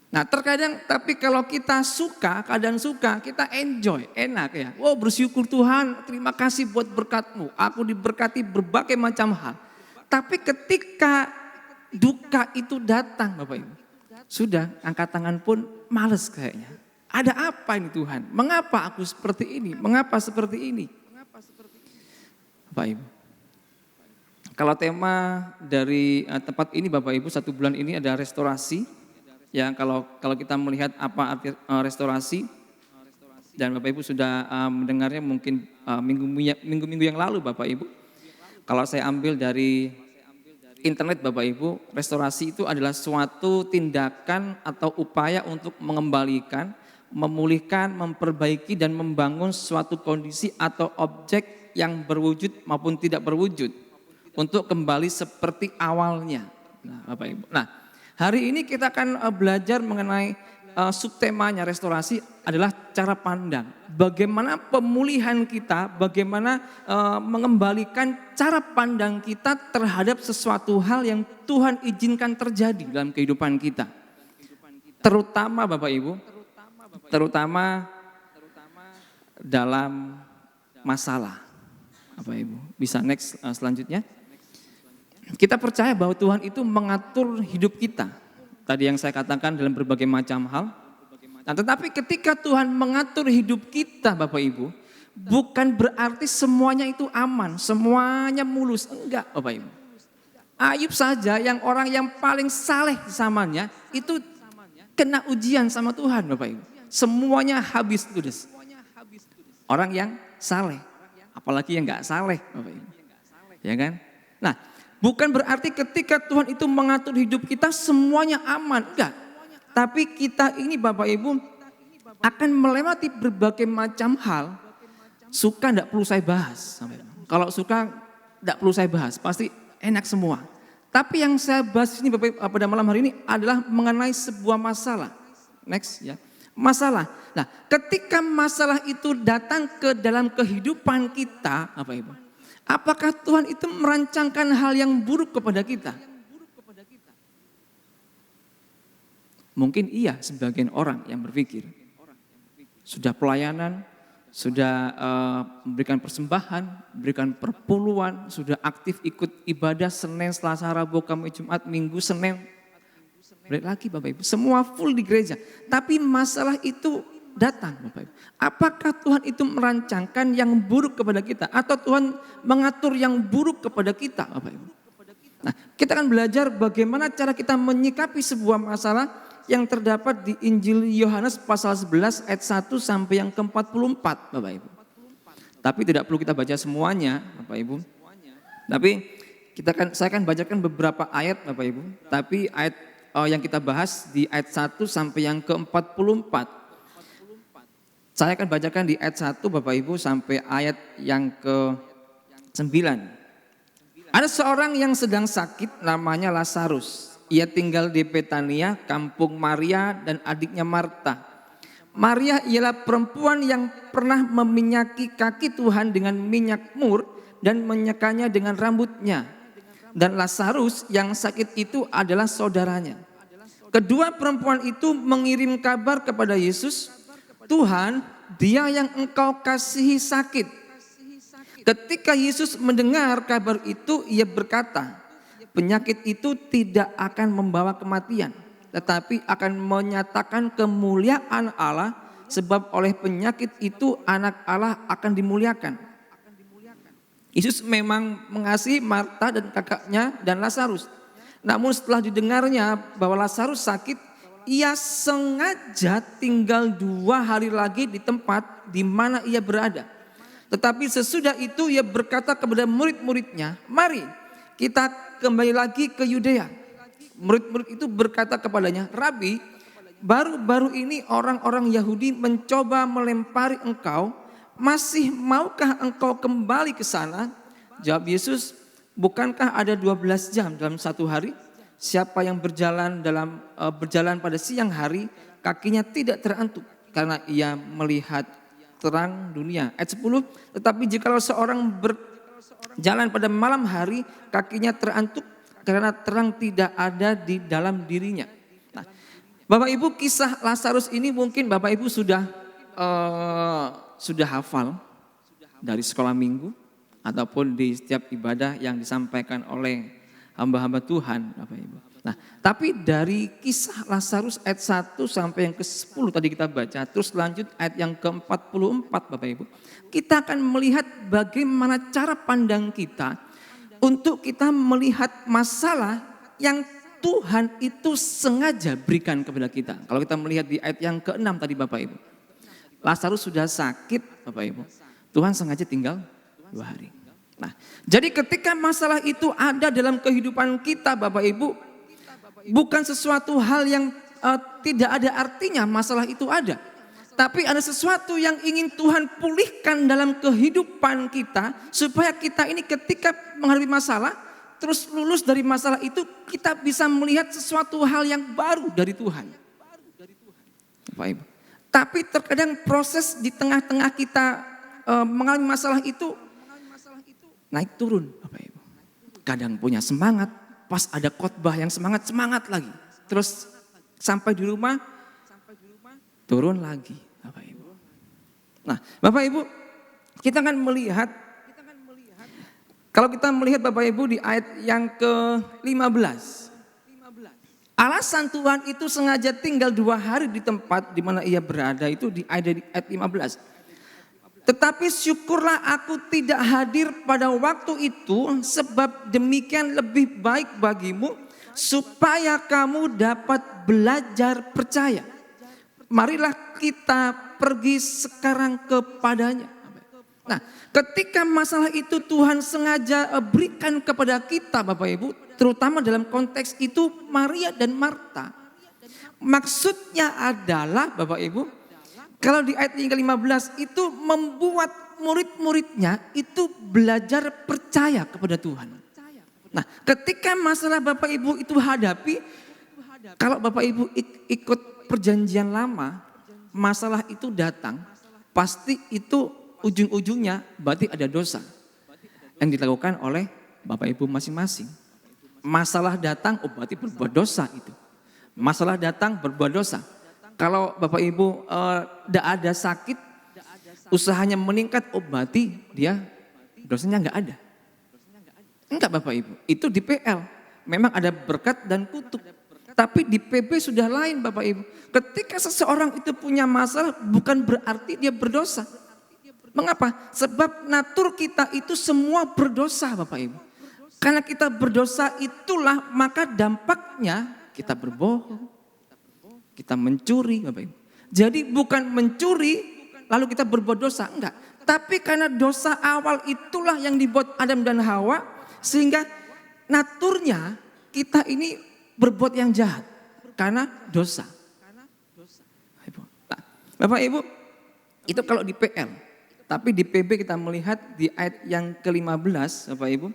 Nah terkadang tapi kalau kita suka, keadaan suka, kita enjoy, enak ya. Wow bersyukur Tuhan, terima kasih buat berkat-Mu. Aku diberkati berbagai macam hal. Tapi ketika duka itu datang Bapak Ibu, sudah angkat tangan pun males kayaknya. Ada apa ini Tuhan? Mengapa aku seperti ini? Mengapa seperti ini? Bapak Ibu. Kalau tema dari tempat ini Bapak Ibu 1 bulan ini ada restorasi. Ya kalau kita melihat apa arti restorasi dan Bapak Ibu sudah mendengarnya mungkin minggu-minggu yang lalu Bapak Ibu. Kalau saya ambil dari internet Bapak Ibu, restorasi itu adalah suatu tindakan atau upaya untuk mengembalikan, memulihkan, memperbaiki dan membangun suatu kondisi atau objek yang berwujud maupun tidak berwujud untuk kembali seperti awalnya. Nah, Bapak Ibu. Nah, hari ini kita akan belajar mengenai subtemanya restorasi adalah cara pandang. Bagaimana pemulihan kita, bagaimana mengembalikan cara pandang kita terhadap sesuatu hal yang Tuhan izinkan terjadi dalam kehidupan kita. Terutama Bapak Ibu, terutama dalam masalah. Bapak Ibu, bisa next selanjutnya. Kita percaya bahwa Tuhan itu mengatur hidup kita. Tadi yang saya katakan dalam berbagai macam hal. Nah, tetapi ketika Tuhan mengatur hidup kita Bapak Ibu, bukan berarti semuanya itu aman, semuanya mulus. Enggak Bapak Ibu. Ayub saja yang orang yang paling saleh zamannya itu kena ujian sama Tuhan Bapak Ibu. Semuanya habis ludes. Orang yang saleh, apalagi yang enggak saleh Bapak Ibu. Ya kan? Nah, bukan berarti ketika Tuhan itu mengatur hidup kita semuanya aman, enggak. Tapi kita ini Bapak Ibu akan melewati berbagai macam hal. Suka enggak perlu saya bahas. Kalau suka enggak perlu saya bahas, pasti enak semua. Tapi yang saya bahas ini Bapak Ibu pada malam hari ini adalah mengenai sebuah masalah. Next ya. Masalah. Nah, ketika masalah itu datang ke dalam kehidupan kita, Bapak Ibu. Apakah Tuhan itu merancangkan hal yang buruk kepada kita? Mungkin iya sebagian orang yang berpikir. Sudah pelayanan, sudah memberikan persembahan, memberikan perpuluhan, sudah aktif ikut ibadah Senin, Selasa, Rabu, Kamis, Jumat, Minggu, Senin. Balik lagi Bapak Ibu, semua full di gereja. Tapi masalah itu datang Bapak Ibu. Apakah Tuhan itu merancangkan yang buruk kepada kita atau Tuhan mengatur yang buruk kepada kita Bapak Ibu? Nah, kita akan belajar bagaimana cara kita menyikapi sebuah masalah yang terdapat di Injil Yohanes pasal 11 ayat 1 sampai yang ke-44 Bapak Ibu. Tapi tidak perlu kita baca semuanya Bapak Ibu. Tapi saya akan bacakan beberapa ayat Bapak Ibu. Tapi ayat yang kita bahas di ayat 1 sampai yang ke-44. Saya akan bacakan di ayat 1 Bapak Ibu sampai ayat yang ke-9. Ada seorang yang sedang sakit namanya Lazarus. Ia tinggal di Betania, kampung Maria dan adiknya Marta. Maria ialah perempuan yang pernah meminyaki kaki Tuhan dengan minyak mur dan menyekanya dengan rambutnya. Dan Lazarus yang sakit itu adalah saudaranya. Kedua perempuan itu mengirim kabar kepada Yesus, Tuhan, dia yang engkau kasihi sakit. Ketika Yesus mendengar kabar itu, ia berkata, penyakit itu tidak akan membawa kematian, tetapi akan menyatakan kemuliaan Allah, sebab oleh penyakit itu anak Allah akan dimuliakan. Yesus memang mengasihi Marta dan kakaknya dan Lazarus. Namun setelah didengarnya bahwa Lazarus sakit, ia sengaja tinggal 2 hari lagi di tempat di mana ia berada. Tetapi sesudah itu ia berkata kepada murid-muridnya, mari kita kembali lagi ke Yudea. Murid-murid itu berkata kepadanya, Rabi, baru-baru ini orang-orang Yahudi mencoba melempari engkau, masih maukah engkau kembali ke sana? Jawab Yesus, bukankah ada 12 jam dalam satu hari? Siapa yang berjalan pada siang hari, kakinya tidak terantuk karena ia melihat terang dunia. Ayat 10, tetapi jikalau seorang berjalan pada malam hari, kakinya terantuk karena terang tidak ada di dalam dirinya. Nah, Bapak Ibu, kisah Lazarus ini mungkin Bapak Ibu sudah hafal dari sekolah minggu ataupun di setiap ibadah yang disampaikan oleh hamba-hamba Tuhan, Bapak Ibu. Nah, tapi dari kisah Lazarus ayat 1 sampai yang ke-10 tadi kita baca, terus lanjut ayat yang ke-44 Bapak Ibu. Kita akan melihat bagaimana cara pandang kita untuk kita melihat masalah yang Tuhan itu sengaja berikan kepada kita. Kalau kita melihat di ayat yang ke-6 tadi Bapak Ibu. Lazarus sudah sakit Bapak Ibu. Tuhan sengaja tinggal 2 hari. Nah, jadi ketika masalah itu ada dalam kehidupan kita Bapak Ibu, bukan sesuatu hal yang tidak ada artinya masalah itu ada. Tapi ada sesuatu yang ingin Tuhan pulihkan dalam kehidupan kita, supaya kita ini ketika menghadapi masalah, terus lulus dari masalah itu, kita bisa melihat sesuatu hal yang baru dari Tuhan. Bapak Ibu. Tapi terkadang proses di tengah-tengah kita mengalami masalah itu naik turun Bapak Ibu. Kadang punya semangat, pas ada khotbah yang semangat lagi. Terus sampai di rumah turun lagi Bapak Ibu. Nah Bapak Ibu, kita akan melihat, kalau kita melihat Bapak Ibu di ayat yang ke-15. Alasan Tuhan itu sengaja tinggal 2 hari di tempat di mana ia berada itu di ayat 15. Tetapi syukurlah aku tidak hadir pada waktu itu, sebab demikian lebih baik bagimu, supaya kamu dapat belajar percaya. Marilah kita pergi sekarang kepadanya. Nah, ketika masalah itu Tuhan sengaja berikan kepada kita Bapak Ibu, terutama dalam konteks itu Maria dan Marta. Maksudnya adalah Bapak Ibu, kalau di ayat yang ke-15 itu membuat murid-muridnya itu belajar percaya kepada Tuhan. Nah, ketika masalah Bapak Ibu itu hadapi, kalau Bapak Ibu ikut perjanjian lama, masalah itu datang, pasti itu ujung-ujungnya berarti ada dosa yang dilakukan oleh Bapak Ibu masing-masing. Masalah datang, oh berarti berbuat dosa itu. Masalah datang berbuat dosa. Kalau Bapak Ibu tidak ada sakit, usahanya meningkat, oh berarti dia dosanya nggak ada. Enggak Bapak Ibu, itu di PL. Memang ada berkat dan kutuk. Tapi di PB sudah lain Bapak Ibu. Ketika seseorang itu punya masalah, bukan berarti dia berdosa. Mengapa? Sebab natur kita itu semua berdosa Bapak Ibu. Karena kita berdosa itulah maka dampaknya kita berbohong, kita mencuri Bapak Ibu. Jadi bukan mencuri lalu kita berbuat dosa, enggak. Tapi karena dosa awal itulah yang dibuat Adam dan Hawa, sehingga naturnya kita ini berbuat yang jahat karena dosa. Nah, Bapak Ibu, itu kalau di PL. Tapi di PB kita melihat di ayat yang ke-15 Bapak Ibu.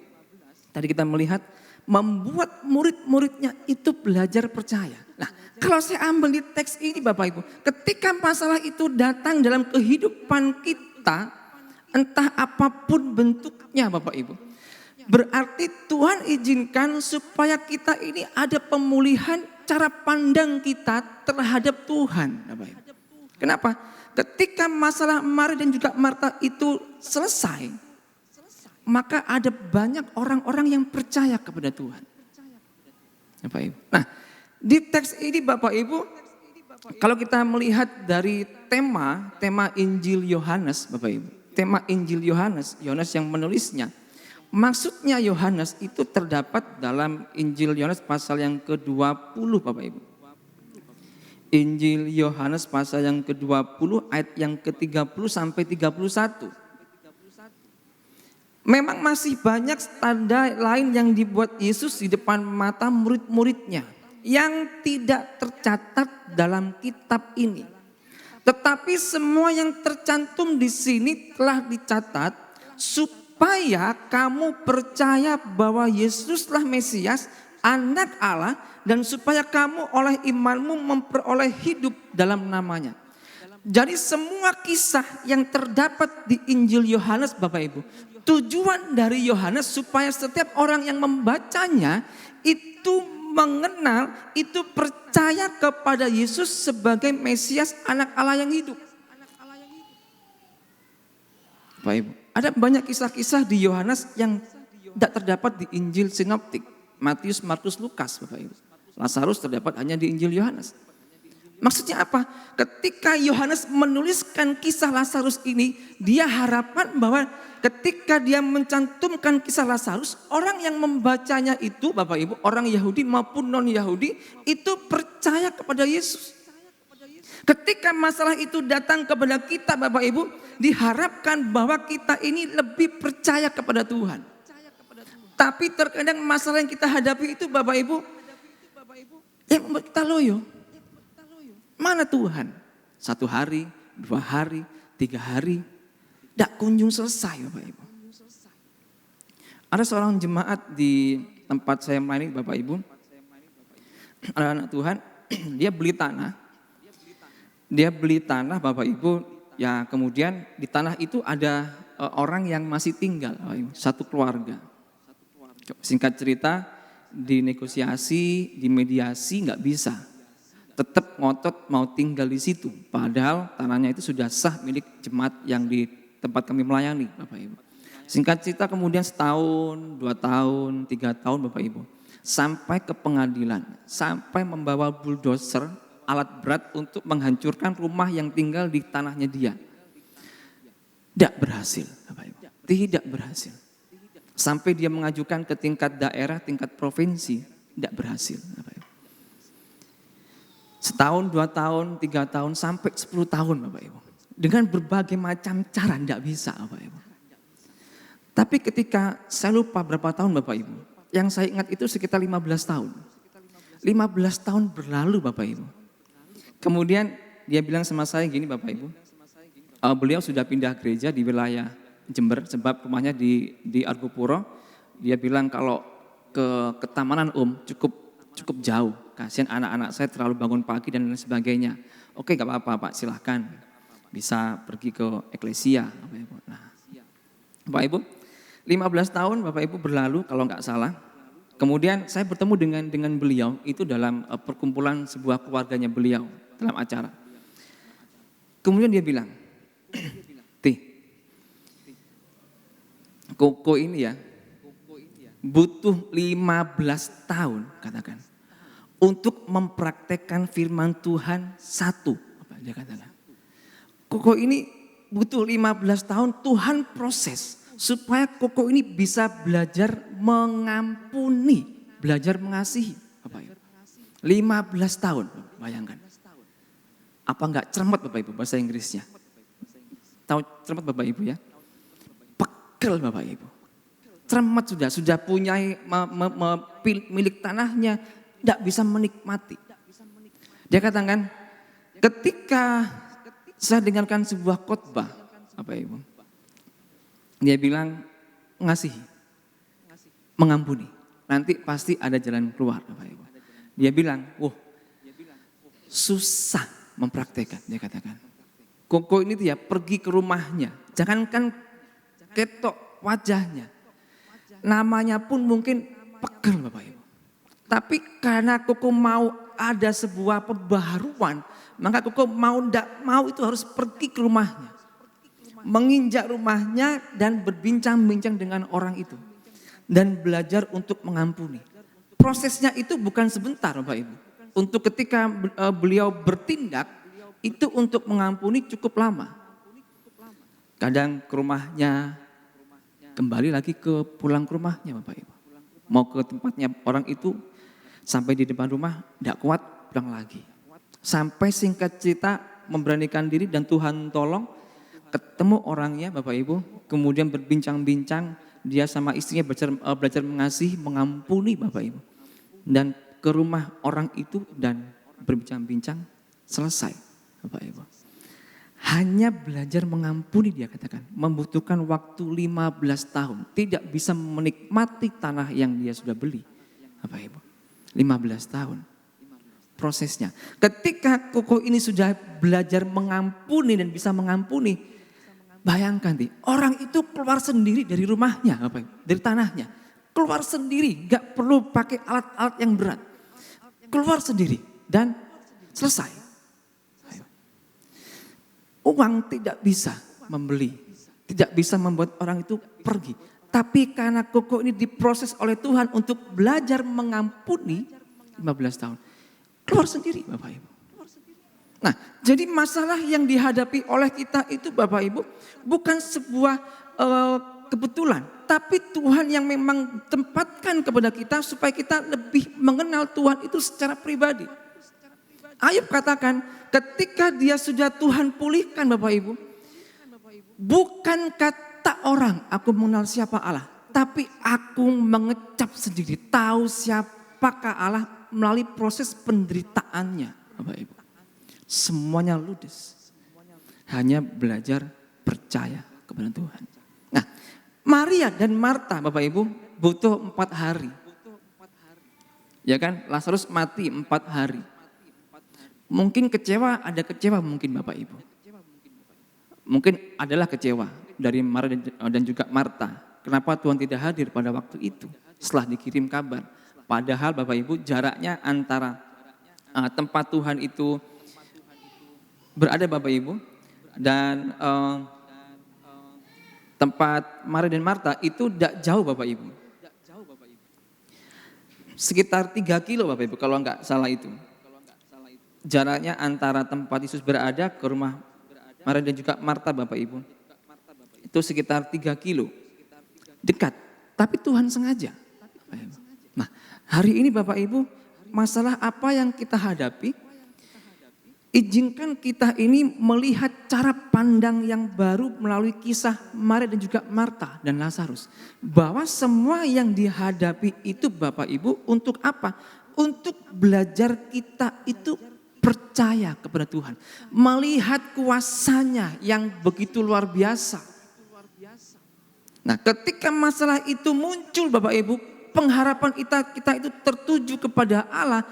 Tadi kita melihat membuat murid-muridnya itu belajar percaya. Nah, kalau saya ambil di teks ini Bapak Ibu, ketika masalah itu datang dalam kehidupan kita, entah apapun bentuknya Bapak Ibu, berarti Tuhan izinkan supaya kita ini ada pemulihan cara pandang kita terhadap Tuhan Bapak Ibu. Kenapa? Ketika masalah Maria dan juga Marta itu selesai, maka ada banyak orang-orang yang percaya kepada Tuhan. Bapak Ibu. Nah, di teks ini Bapak Ibu, kalau kita melihat dari tema Injil Yohanes Bapak Ibu. Tema Injil Yohanes yang menulisnya. Maksudnya Yohanes itu terdapat dalam Injil Yohanes pasal yang ke-20 Bapak Ibu. Injil Yohanes pasal yang ke-20 ayat yang ke-30 sampai 31. Memang masih banyak tanda lain yang dibuat Yesus di depan mata murid-muridnya yang tidak tercatat dalam kitab ini. Tetapi semua yang tercantum di sini telah dicatat supaya supaya kamu percaya bahwa Yesuslah Mesias, anak Allah, dan supaya kamu oleh imanmu memperoleh hidup dalam namanya. Jadi semua kisah yang terdapat di Injil Yohanes Bapak Ibu, tujuan dari Yohanes supaya setiap orang yang membacanya itu mengenal, itu percaya kepada Yesus sebagai Mesias, anak Allah yang hidup. Bapak Ibu, ada banyak kisah-kisah di Yohanes yang tidak terdapat di Injil Sinoptik, Matius, Markus, Lukas Bapak Ibu. Lazarus terdapat hanya di Injil Yohanes. Maksudnya apa? Ketika Yohanes menuliskan kisah Lazarus ini, dia harapan bahwa ketika dia mencantumkan kisah Lazarus, orang yang membacanya itu Bapak Ibu, orang Yahudi maupun non-Yahudi itu percaya kepada Yesus. Ketika masalah itu datang kepada kita Bapak Ibu, diharapkan bahwa kita ini lebih percaya kepada Tuhan. Tapi terkadang masalah yang kita hadapi itu Bapak Ibu, yang membuat kita loyo. Mana Tuhan? 1 hari, 2 hari, 3 hari, tidak kunjung selesai Bapak Ibu. Ada seorang jemaat di tempat saya melayani Bapak Ibu, anak Tuhan, dia beli tanah Bapak Ibu, ya kemudian di tanah itu ada orang yang masih tinggal Bapak Ibu, satu keluarga. Singkat cerita, dinegosiasi, dimediasi nggak bisa. Tetap ngotot mau tinggal di situ. Padahal tanahnya itu sudah sah milik jemaat yang di tempat kami melayani Bapak Ibu. Singkat cerita kemudian 1 tahun, 2 tahun, 3 tahun Bapak Ibu. Sampai ke pengadilan. Sampai membawa bulldozer, alat berat untuk menghancurkan rumah yang tinggal di tanahnya dia. Tidak berhasil Bapak Ibu. Tidak berhasil. Sampai dia mengajukan ke tingkat daerah, tingkat provinsi. Tidak berhasil Bapak Ibu. 1 tahun, 2 tahun, 3 tahun, sampai 10 tahun Bapak Ibu. Dengan berbagai macam cara tidak bisa Bapak Ibu. Tapi ketika saya lupa berapa tahun Bapak Ibu. Yang saya ingat itu sekitar 15 tahun. 15 tahun berlalu Bapak Ibu. Kemudian dia bilang sama saya gini Bapak Ibu. Beliau sudah pindah gereja di wilayah Jember sebab rumahnya di Argopuro. Dia bilang kalau ke Tamanan cukup jauh. Kasihan anak-anak saya terlalu bangun pagi dan lain sebagainya. Oke gak apa-apa Pak, silahkan. Bisa pergi ke eklesia. Bapak Ibu. Nah, Bapak Ibu, 15 tahun Bapak Ibu berlalu kalau gak salah. Kemudian saya bertemu dengan beliau itu dalam perkumpulan sebuah keluarganya beliau dalam acara. Kemudian dia bilang, Tih, Koko ini ya butuh 15 tahun katakan untuk mempraktekkan firman Tuhan satu. Apa dia katakan? Koko ini butuh 15 tahun Tuhan proses supaya Koko ini bisa belajar mengampuni, belajar mengasihi. Bapak Ibu. 15 tahun, bayangkan. Apa enggak cermat Bapak Ibu bahasa Inggrisnya? Tahu cermat Bapak Ibu ya? Pekel Bapak Ibu. Cermat sudah punya milik tanahnya, tidak bisa menikmati. Dia katakan, ketika saya dengarkan sebuah khotbah, Bapak Ibu, dia bilang ngasihi, mengampuni. Nanti pasti ada jalan keluar, Bapak Ibu. Dia bilang, susah mempraktekkan, dia katakan. Koko ini dia pergi ke rumahnya, jangankan ketok wajahnya, namanya pun mungkin pegel Bapak Ibu. Tapi karena Koko mau ada sebuah pembaharuan, maka Koko tidak mau itu harus pergi ke rumahnya. Menginjak rumahnya dan berbincang-bincang dengan orang itu. Dan belajar untuk mengampuni. Prosesnya itu bukan sebentar Bapak Ibu. Untuk ketika beliau bertindak, itu untuk mengampuni cukup lama. Kadang ke rumahnya, kembali lagi pulang ke rumahnya Bapak Ibu. Mau ke tempatnya orang itu, sampai di depan rumah, tidak kuat, pulang lagi. Sampai singkat cerita memberanikan diri dan Tuhan tolong, ketemu orangnya Bapak Ibu, kemudian berbincang-bincang, dia sama istrinya belajar mengasihi, mengampuni Bapak Ibu. Dan ke rumah orang itu dan berbincang-bincang, selesai Bapak Ibu. Hanya belajar mengampuni dia katakan. Membutuhkan waktu 15 tahun. Tidak bisa menikmati tanah yang dia sudah beli. Bapak Ibu. 15 tahun. Prosesnya. Ketika Koko ini sudah belajar mengampuni dan bisa mengampuni. Bayangkan orang itu keluar sendiri dari rumahnya. Bapak Ibu. Dari tanahnya. Keluar sendiri. Gak perlu pakai alat-alat yang berat. Keluar sendiri. Dan selesai. Uang tidak bisa membeli, tidak bisa membuat orang itu pergi. Tapi karena Koko ini diproses oleh Tuhan untuk belajar mengampuni 15 tahun. Keluar sendiri Bapak Ibu. Nah, jadi masalah yang dihadapi oleh kita itu Bapak Ibu bukan sebuah kebetulan. Tapi Tuhan yang memang tempatkan kepada kita supaya kita lebih mengenal Tuhan itu secara pribadi. Ayub katakan ketika dia sudah Tuhan pulihkan Bapak Ibu. Bukan kata orang aku mengenal siapa Allah. Tapi aku mengecap sendiri tahu siapakah Allah melalui proses penderitaannya Bapak Ibu. Semuanya ludes. Hanya belajar percaya kepada Tuhan. Nah Maria dan Marta Bapak Ibu butuh 4 hari. Ya kan Lazarus mati 4 hari. Mungkin kecewa, ada kecewa mungkin Bapak Ibu. Mungkin adalah kecewa dari Maria dan juga Marta. Kenapa Tuhan tidak hadir pada waktu itu setelah dikirim kabar. Padahal Bapak Ibu jaraknya antara tempat Tuhan itu berada Bapak Ibu. Dan tempat Maria dan Marta itu tidak jauh Bapak Ibu. Sekitar 3 kilo Bapak Ibu kalau enggak salah itu. Jaraknya antara tempat Yesus berada ke rumah Maria dan juga Marta Bapak Ibu. Itu sekitar 3 kilo. Dekat. Tapi Tuhan sengaja. Nah hari ini Bapak Ibu masalah apa yang kita hadapi. Izinkan kita ini melihat cara pandang yang baru melalui kisah Maria dan juga Marta dan Lazarus. Bahwa semua yang dihadapi itu Bapak Ibu untuk apa? Untuk belajar kita itu percaya kepada Tuhan. Melihat kuasanya yang begitu luar biasa. Nah ketika masalah itu muncul Bapak Ibu. Pengharapan kita itu tertuju kepada Allah.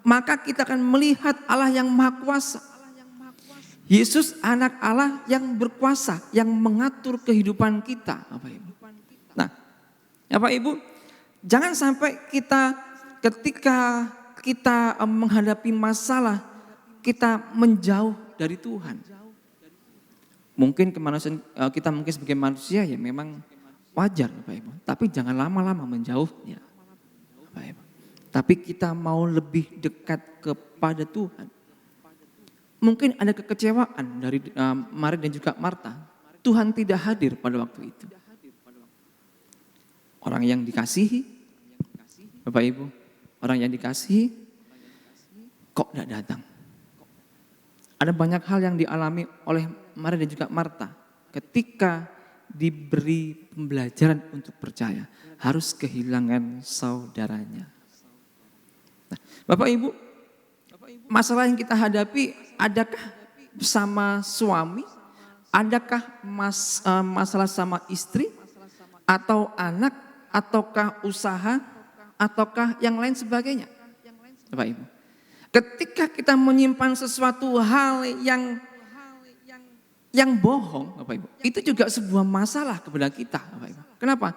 Maka kita akan melihat Allah yang maha kuasa. Yesus anak Allah yang berkuasa. Yang mengatur kehidupan kita. Bapak Ibu. Nah Bapak Ibu. Jangan sampai kita ketika kita menghadapi masalah, kita menjauh dari Tuhan. Mungkin kemanusiaan kita mungkin sebagai manusia ya memang wajar Bapak Ibu. Tapi jangan lama-lama menjauhnya. Bapak Ibu. Tapi kita mau lebih dekat kepada Tuhan. Mungkin ada kekecewaan dari Maria dan juga Marta. Tuhan tidak hadir pada waktu itu. Orang yang dikasihi, Bapak Ibu, orang yang dikasihi kok tidak datang. Ada banyak hal yang dialami oleh Maria dan juga Marta ketika diberi pembelajaran untuk percaya. Harus kehilangan saudaranya. Nah, Bapak Ibu, masalah yang kita hadapi adakah sama suami? Adakah masalah sama istri? Atau anak? Ataukah usaha? Ataukah yang lain sebagainya? Bapak Ibu. Ketika kita menyimpan sesuatu hal yang bohong, Bapak Ibu, itu juga sebuah masalah kepada kita, Bapak Ibu. Kenapa?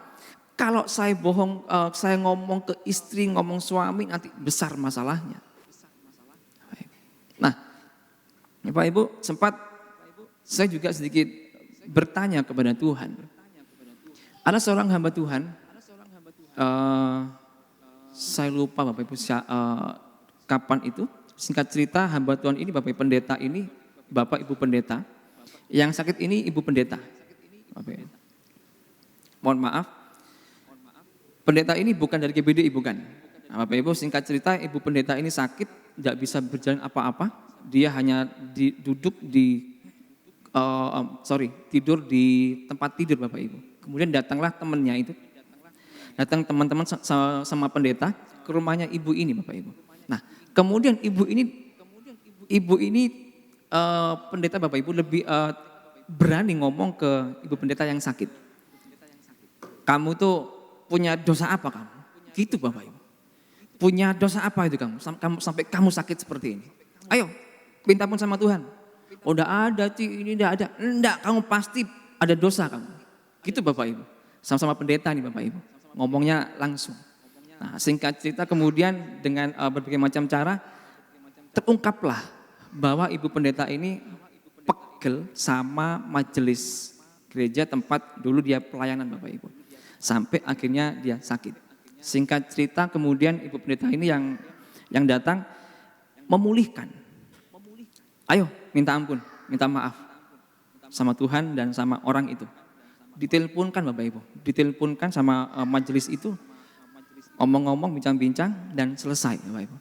Kalau saya bohong, saya ngomong ke istri, ngomong suami, nanti besar masalahnya. Nah, Bapak Ibu, sempat saya juga sedikit bertanya kepada Tuhan. Ada seorang hamba Tuhan, saya lupa Bapak Ibu kapan itu, singkat cerita hamba Tuhan ini, Bapak Ibu pendeta ini, Bapak Ibu pendeta, yang sakit ini Ibu pendeta. Mohon maaf, pendeta ini bukan dari GBDI, bukan. Nah, Bapak Ibu singkat cerita Ibu pendeta ini sakit, tidak bisa berjalan apa-apa, dia hanya tidur di tempat tidur Bapak Ibu. Kemudian datanglah temannya itu, datang teman-teman sama pendeta ke rumahnya ibu ini Bapak Ibu. Nah, kemudian ibu ini pendeta Bapak Ibu lebih berani ngomong ke ibu pendeta yang sakit. Kamu tuh punya dosa apa kamu? Gitu Bapak Ibu. Punya dosa apa itu kamu? Sampai kamu sakit seperti ini. Ayo minta ampun sama Tuhan. Oh enggak ada ini enggak ada. Enggak, kamu pasti ada dosa kamu. Gitu Bapak Ibu. Sama-sama pendeta nih Bapak Ibu. Ngomongnya langsung. Nah, singkat cerita kemudian dengan berbagai macam cara terungkaplah bahwa ibu pendeta ini pegel sama majelis gereja tempat dulu dia pelayanan Bapak Ibu. Sampai akhirnya dia sakit. Singkat cerita kemudian ibu pendeta ini yang datang memulihkan. Ayo minta ampun, minta maaf sama Tuhan dan sama orang itu. Diteleponkan Bapak Ibu, diteleponkan sama majelis itu. Ngomong-ngomong, bincang-bincang dan selesai Bapak Ibu.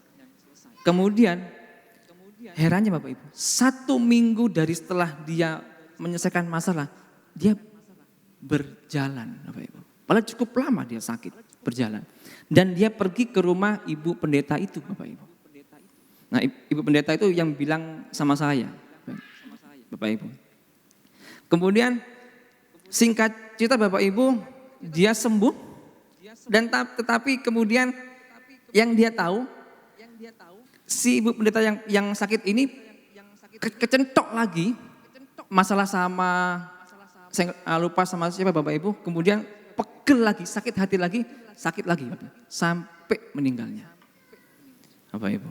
Kemudian herannya Bapak Ibu, 1 minggu dari setelah dia menyelesaikan masalah, dia berjalan Bapak Ibu. Padahal cukup lama dia sakit, berjalan. Dan dia pergi ke rumah ibu pendeta itu Bapak Ibu. Nah ibu pendeta itu yang bilang sama saya, Bapak Ibu. Kemudian singkat cerita Bapak Ibu, dia sembuh. Dan tetapi kemudian yang dia tahu, si ibu pendeta yang sakit ini kecentok lagi masalah sama, saya lupa sama siapa Bapak Ibu, kemudian pegel lagi, sakit hati lagi, sakit lagi Bapak, sampai meninggalnya Bapak Ibu.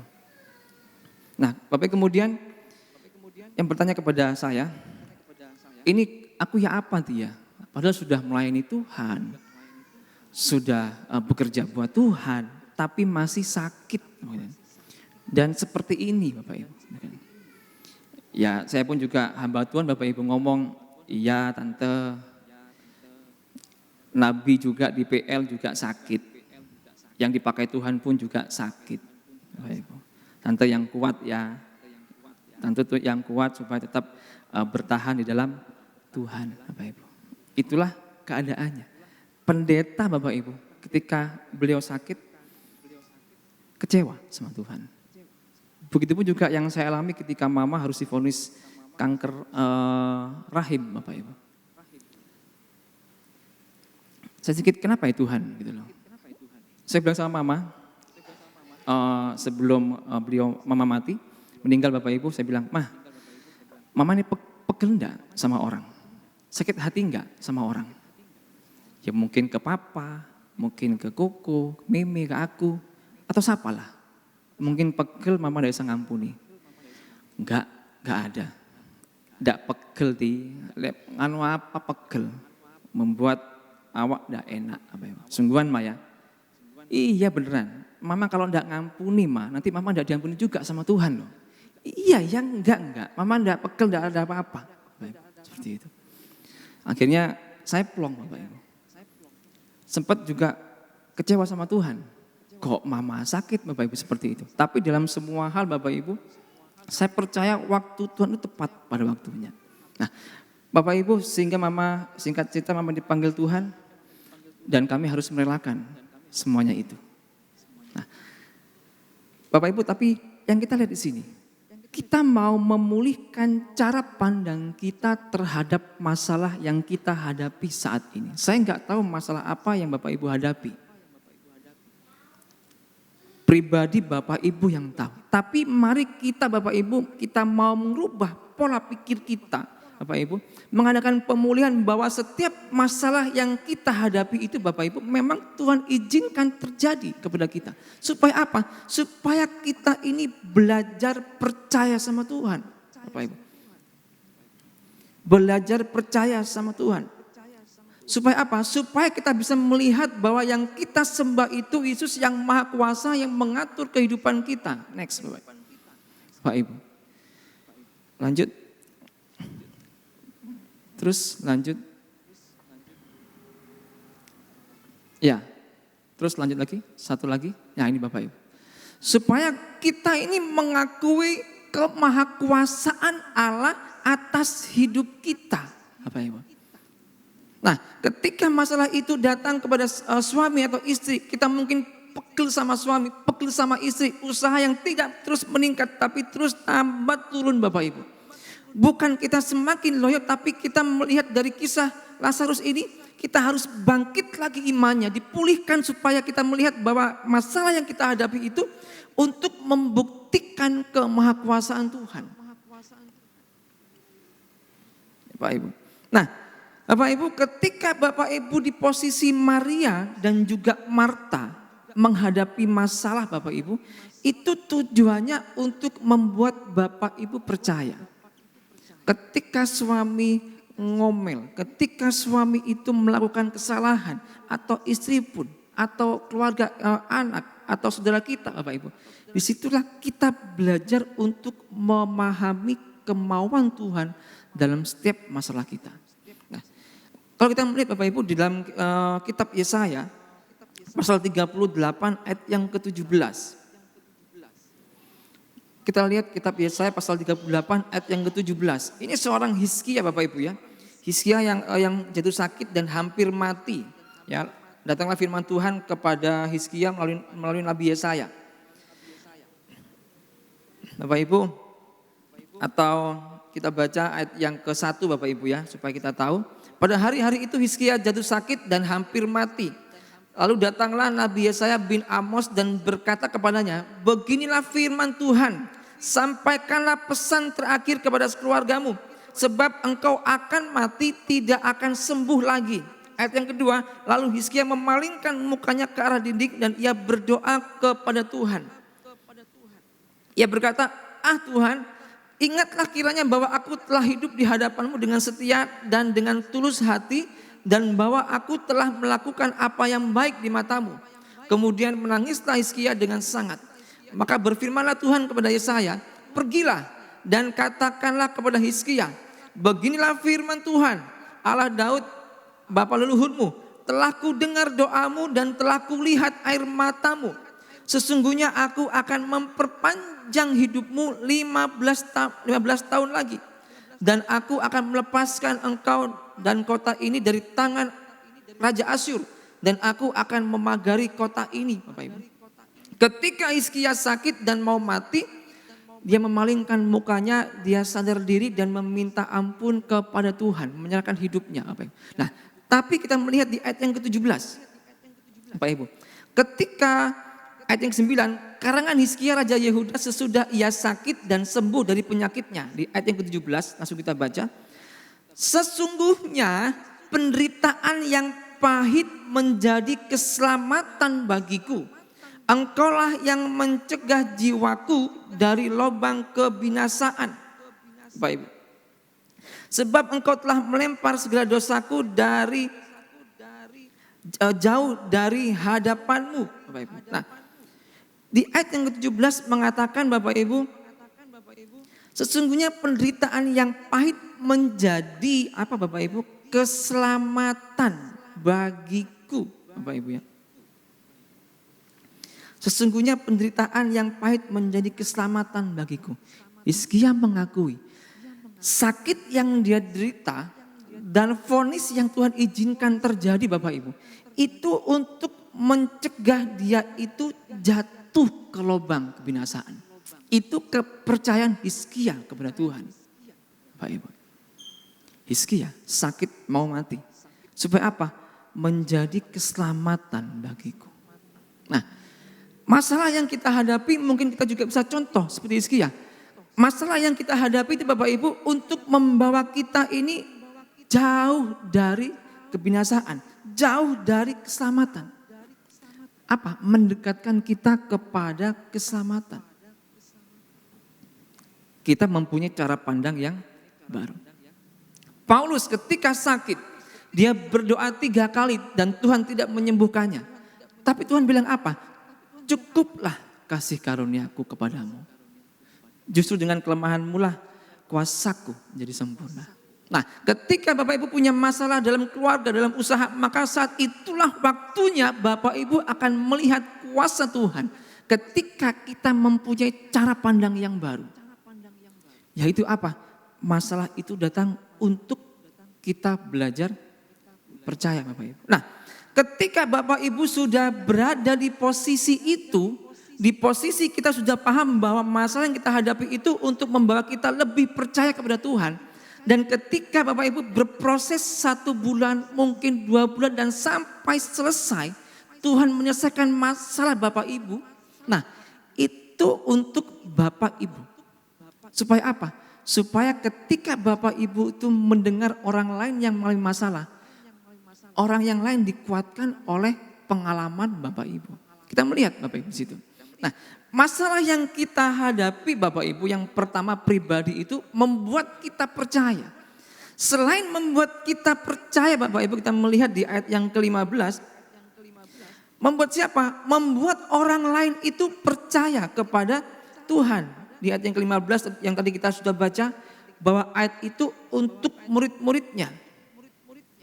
Nah Bapak kemudian yang bertanya kepada saya, ini aku ya apa dia? Padahal sudah melayani Tuhan, sudah bekerja buat Tuhan, tapi masih sakit. Dan seperti ini Bapak Ibu. Ya saya pun juga hamba Tuhan Bapak Ibu ngomong, iya tante, Nabi juga di PL juga sakit. Yang dipakai Tuhan pun juga sakit. Bapak Ibu. Tante yang kuat ya, tante yang kuat supaya tetap bertahan di dalam Tuhan Bapak Ibu. Itulah keadaannya. Pendeta Bapak Ibu ketika beliau sakit kecewa sama Tuhan. Begitupun juga yang saya alami ketika mama harus divonis kanker rahim Bapak Ibu. Saya sedikit kenapa ya Tuhan gitu loh. Saya bilang sama mama sebelum mama mati meninggal Bapak Ibu, saya bilang, mama ini pegel enggak sama orang? Sakit hati enggak sama orang? Ya mungkin ke papa, mungkin ke koko, mimi, ke aku, atau siapalah. Mungkin pegel mama tidak bisa ngampuni. Enggak ada. Enggak pegel anu apa pegel. Membuat awak enggak enak. Sungguhan Ma ya. Iya beneran. Mama kalau enggak ngampuni nanti mama enggak diampuni juga sama Tuhan loh. Iya ya enggak. Mama enggak pegel, enggak ada apa-apa. Seperti itu. Akhirnya saya plong Bapak Ibu. Sempat juga kecewa sama Tuhan. Kok mama sakit Bapak Ibu seperti itu. Tapi dalam semua hal Bapak Ibu, saya percaya waktu Tuhan itu tepat pada waktunya. Nah Bapak Ibu sehingga mama, singkat cerita mama dipanggil Tuhan. Dan kami harus merelakan semuanya itu. Nah Bapak Ibu tapi yang kita lihat di sini. Kita mau memulihkan cara pandang kita terhadap masalah yang kita hadapi saat ini. Saya enggak tahu masalah apa yang Bapak Ibu hadapi. Pribadi Bapak Ibu yang tahu. Tapi mari kita Bapak Ibu, kita mau merubah pola pikir kita. Bapak Ibu, mengadakan pemulihan bahwa setiap masalah yang kita hadapi itu Bapak Ibu memang Tuhan izinkan terjadi kepada kita. Supaya apa? Supaya kita ini belajar percaya sama Tuhan. Bapak Ibu. Belajar percaya sama Tuhan. Supaya apa? Supaya kita bisa melihat bahwa yang kita sembah itu Yesus yang Maha Kuasa yang mengatur kehidupan kita. Next Bapak Ibu. Lanjut. Terus lanjut. Ya, terus lanjut lagi. Satu lagi. Ya ini Bapak Ibu. Supaya kita ini mengakui kemahakuasaan Allah atas hidup kita. Bapak Ibu. Nah ketika masalah itu datang kepada suami atau istri. Kita mungkin pegel sama suami, pegel sama istri. Usaha yang tidak terus meningkat tapi terus tambah turun Bapak Ibu. Bukan kita semakin loyo, tapi kita melihat dari kisah Lazarus ini, kita harus bangkit lagi imannya, dipulihkan supaya kita melihat bahwa masalah yang kita hadapi itu untuk membuktikan kemahakuasaan Tuhan. Bapak Ibu. Nah, Bapak Ibu, ketika Bapak Ibu di posisi Maria dan juga Marta menghadapi masalah Bapak Ibu, itu tujuannya untuk membuat Bapak Ibu percaya. Ketika suami ngomel, ketika suami itu melakukan kesalahan, atau istri pun, atau keluarga, anak, atau saudara kita Bapak Ibu. Disitulah kita belajar untuk memahami kemauan Tuhan dalam setiap masalah kita. Nah, kalau kita melihat Bapak Ibu di dalam kitab Yesaya, pasal 38 ayat yang ke-17. Kita lihat kitab Yesaya pasal 38 ayat yang ke-17. Ini seorang Hizkia Bapak Ibu ya. Hizkia yang jatuh sakit dan hampir mati. Ya, datanglah firman Tuhan kepada Hizkia melalui Nabi Yesaya. Bapak Ibu, atau kita baca ayat yang ke-1 Bapak Ibu ya, supaya kita tahu. Pada hari-hari itu Hizkia jatuh sakit dan hampir mati. Lalu datanglah Nabi Yesaya bin Amos dan berkata kepadanya, beginilah firman Tuhan. Sampaikanlah pesan terakhir kepada keluargamu, sebab engkau akan mati, tidak akan sembuh lagi. Ayat yang kedua, lalu Hizkia memalingkan mukanya ke arah dinding dan ia berdoa kepada Tuhan. Ia berkata, Tuhan, ingatlah kiranya bahwa aku telah hidup di hadapanmu dengan setia dan dengan tulus hati, dan bahwa aku telah melakukan apa yang baik di matamu. Kemudian menangislah Hizkia dengan sangat. Maka berfirmanlah Tuhan kepada Yesaya, pergilah dan katakanlah kepada Hizkia, beginilah firman Tuhan, Allah Daud, bapa leluhurmu, telah ku dengar doamu dan telah ku lihat air matamu. Sesungguhnya aku akan memperpanjang hidupmu 15 tahun lagi. Dan aku akan melepaskan engkau dan kota ini dari tangan Raja Asyur. Dan aku akan memagari kota ini. Bapak Ibu. Ketika Hizkia sakit dan mau mati, dia memalingkan mukanya, dia sadar diri dan meminta ampun kepada Tuhan, menyerahkan hidupnya. Nah, tapi kita melihat di ayat yang ke-17, Bapak Ibu, ketika ayat yang ke-9, karangan Hizkia Raja Yehuda sesudah ia sakit dan sembuh dari penyakitnya. Di ayat yang ke-17, langsung kita baca. Sesungguhnya penderitaan yang pahit menjadi keselamatan bagiku. Engkaulah yang mencegah jiwaku dari lubang kebinasaan. Bapak Ibu. Sebab engkau telah melempar segala dosaku dari jauh dari hadapanmu. Bapak Ibu. Nah, di ayat yang ke-17 mengatakan Bapak Ibu, sesungguhnya penderitaan yang pahit menjadi apa Bapak Ibu? Keselamatan bagiku. Bapak Ibu ya. Sesungguhnya penderitaan yang pahit menjadi keselamatan bagiku. Hizkia mengakui sakit yang dia derita dan vonis yang Tuhan izinkan terjadi Bapak Ibu, itu untuk mencegah dia itu jatuh ke lubang kebinasaan. Itu kepercayaan Hizkia kepada Tuhan. Bapak Ibu. Hizkia sakit mau mati. Supaya apa? Menjadi keselamatan bagiku. Nah, masalah yang kita hadapi mungkin kita juga bisa contoh seperti Hizkia. Masalah yang kita hadapi itu Bapak Ibu untuk membawa kita ini jauh dari kebinasaan, jauh dari keselamatan. Apa? Mendekatkan kita kepada keselamatan. Kita mempunyai cara pandang yang baru. Paulus ketika sakit, dia berdoa 3 kali dan Tuhan tidak menyembuhkannya. Tapi Tuhan bilang apa? Cukuplah kasih karuniaku kepadamu. Justru dengan kelemahanmu lah kuasaku menjadi sempurna. Nah, ketika Bapak Ibu punya masalah dalam keluarga, dalam usaha, maka saat itulah waktunya Bapak Ibu akan melihat kuasa Tuhan. Ketika kita mempunyai cara pandang yang baru. Yaitu apa? Masalah itu datang untuk kita belajar percaya Bapak Ibu. Nah, ketika Bapak Ibu sudah berada di posisi itu, Di posisi kita sudah paham bahwa masalah yang kita hadapi itu untuk membawa kita lebih percaya kepada Tuhan. Dan ketika Bapak Ibu berproses 1 bulan, mungkin 2 bulan dan sampai selesai, Tuhan menyelesaikan masalah Bapak Ibu. Nah, itu untuk Bapak Ibu. Supaya apa? Supaya ketika Bapak Ibu itu mendengar orang lain yang mengalami masalah, orang yang lain dikuatkan oleh pengalaman Bapak Ibu. Kita melihat Bapak Ibu di situ. Nah, masalah yang kita hadapi Bapak Ibu yang pertama pribadi itu membuat kita percaya. Selain membuat kita percaya Bapak Ibu, kita melihat di ayat yang ke-15. Membuat siapa? Membuat orang lain itu percaya kepada Tuhan. Di ayat yang ke-15 yang tadi kita sudah baca, bahwa ayat itu untuk murid-muridnya.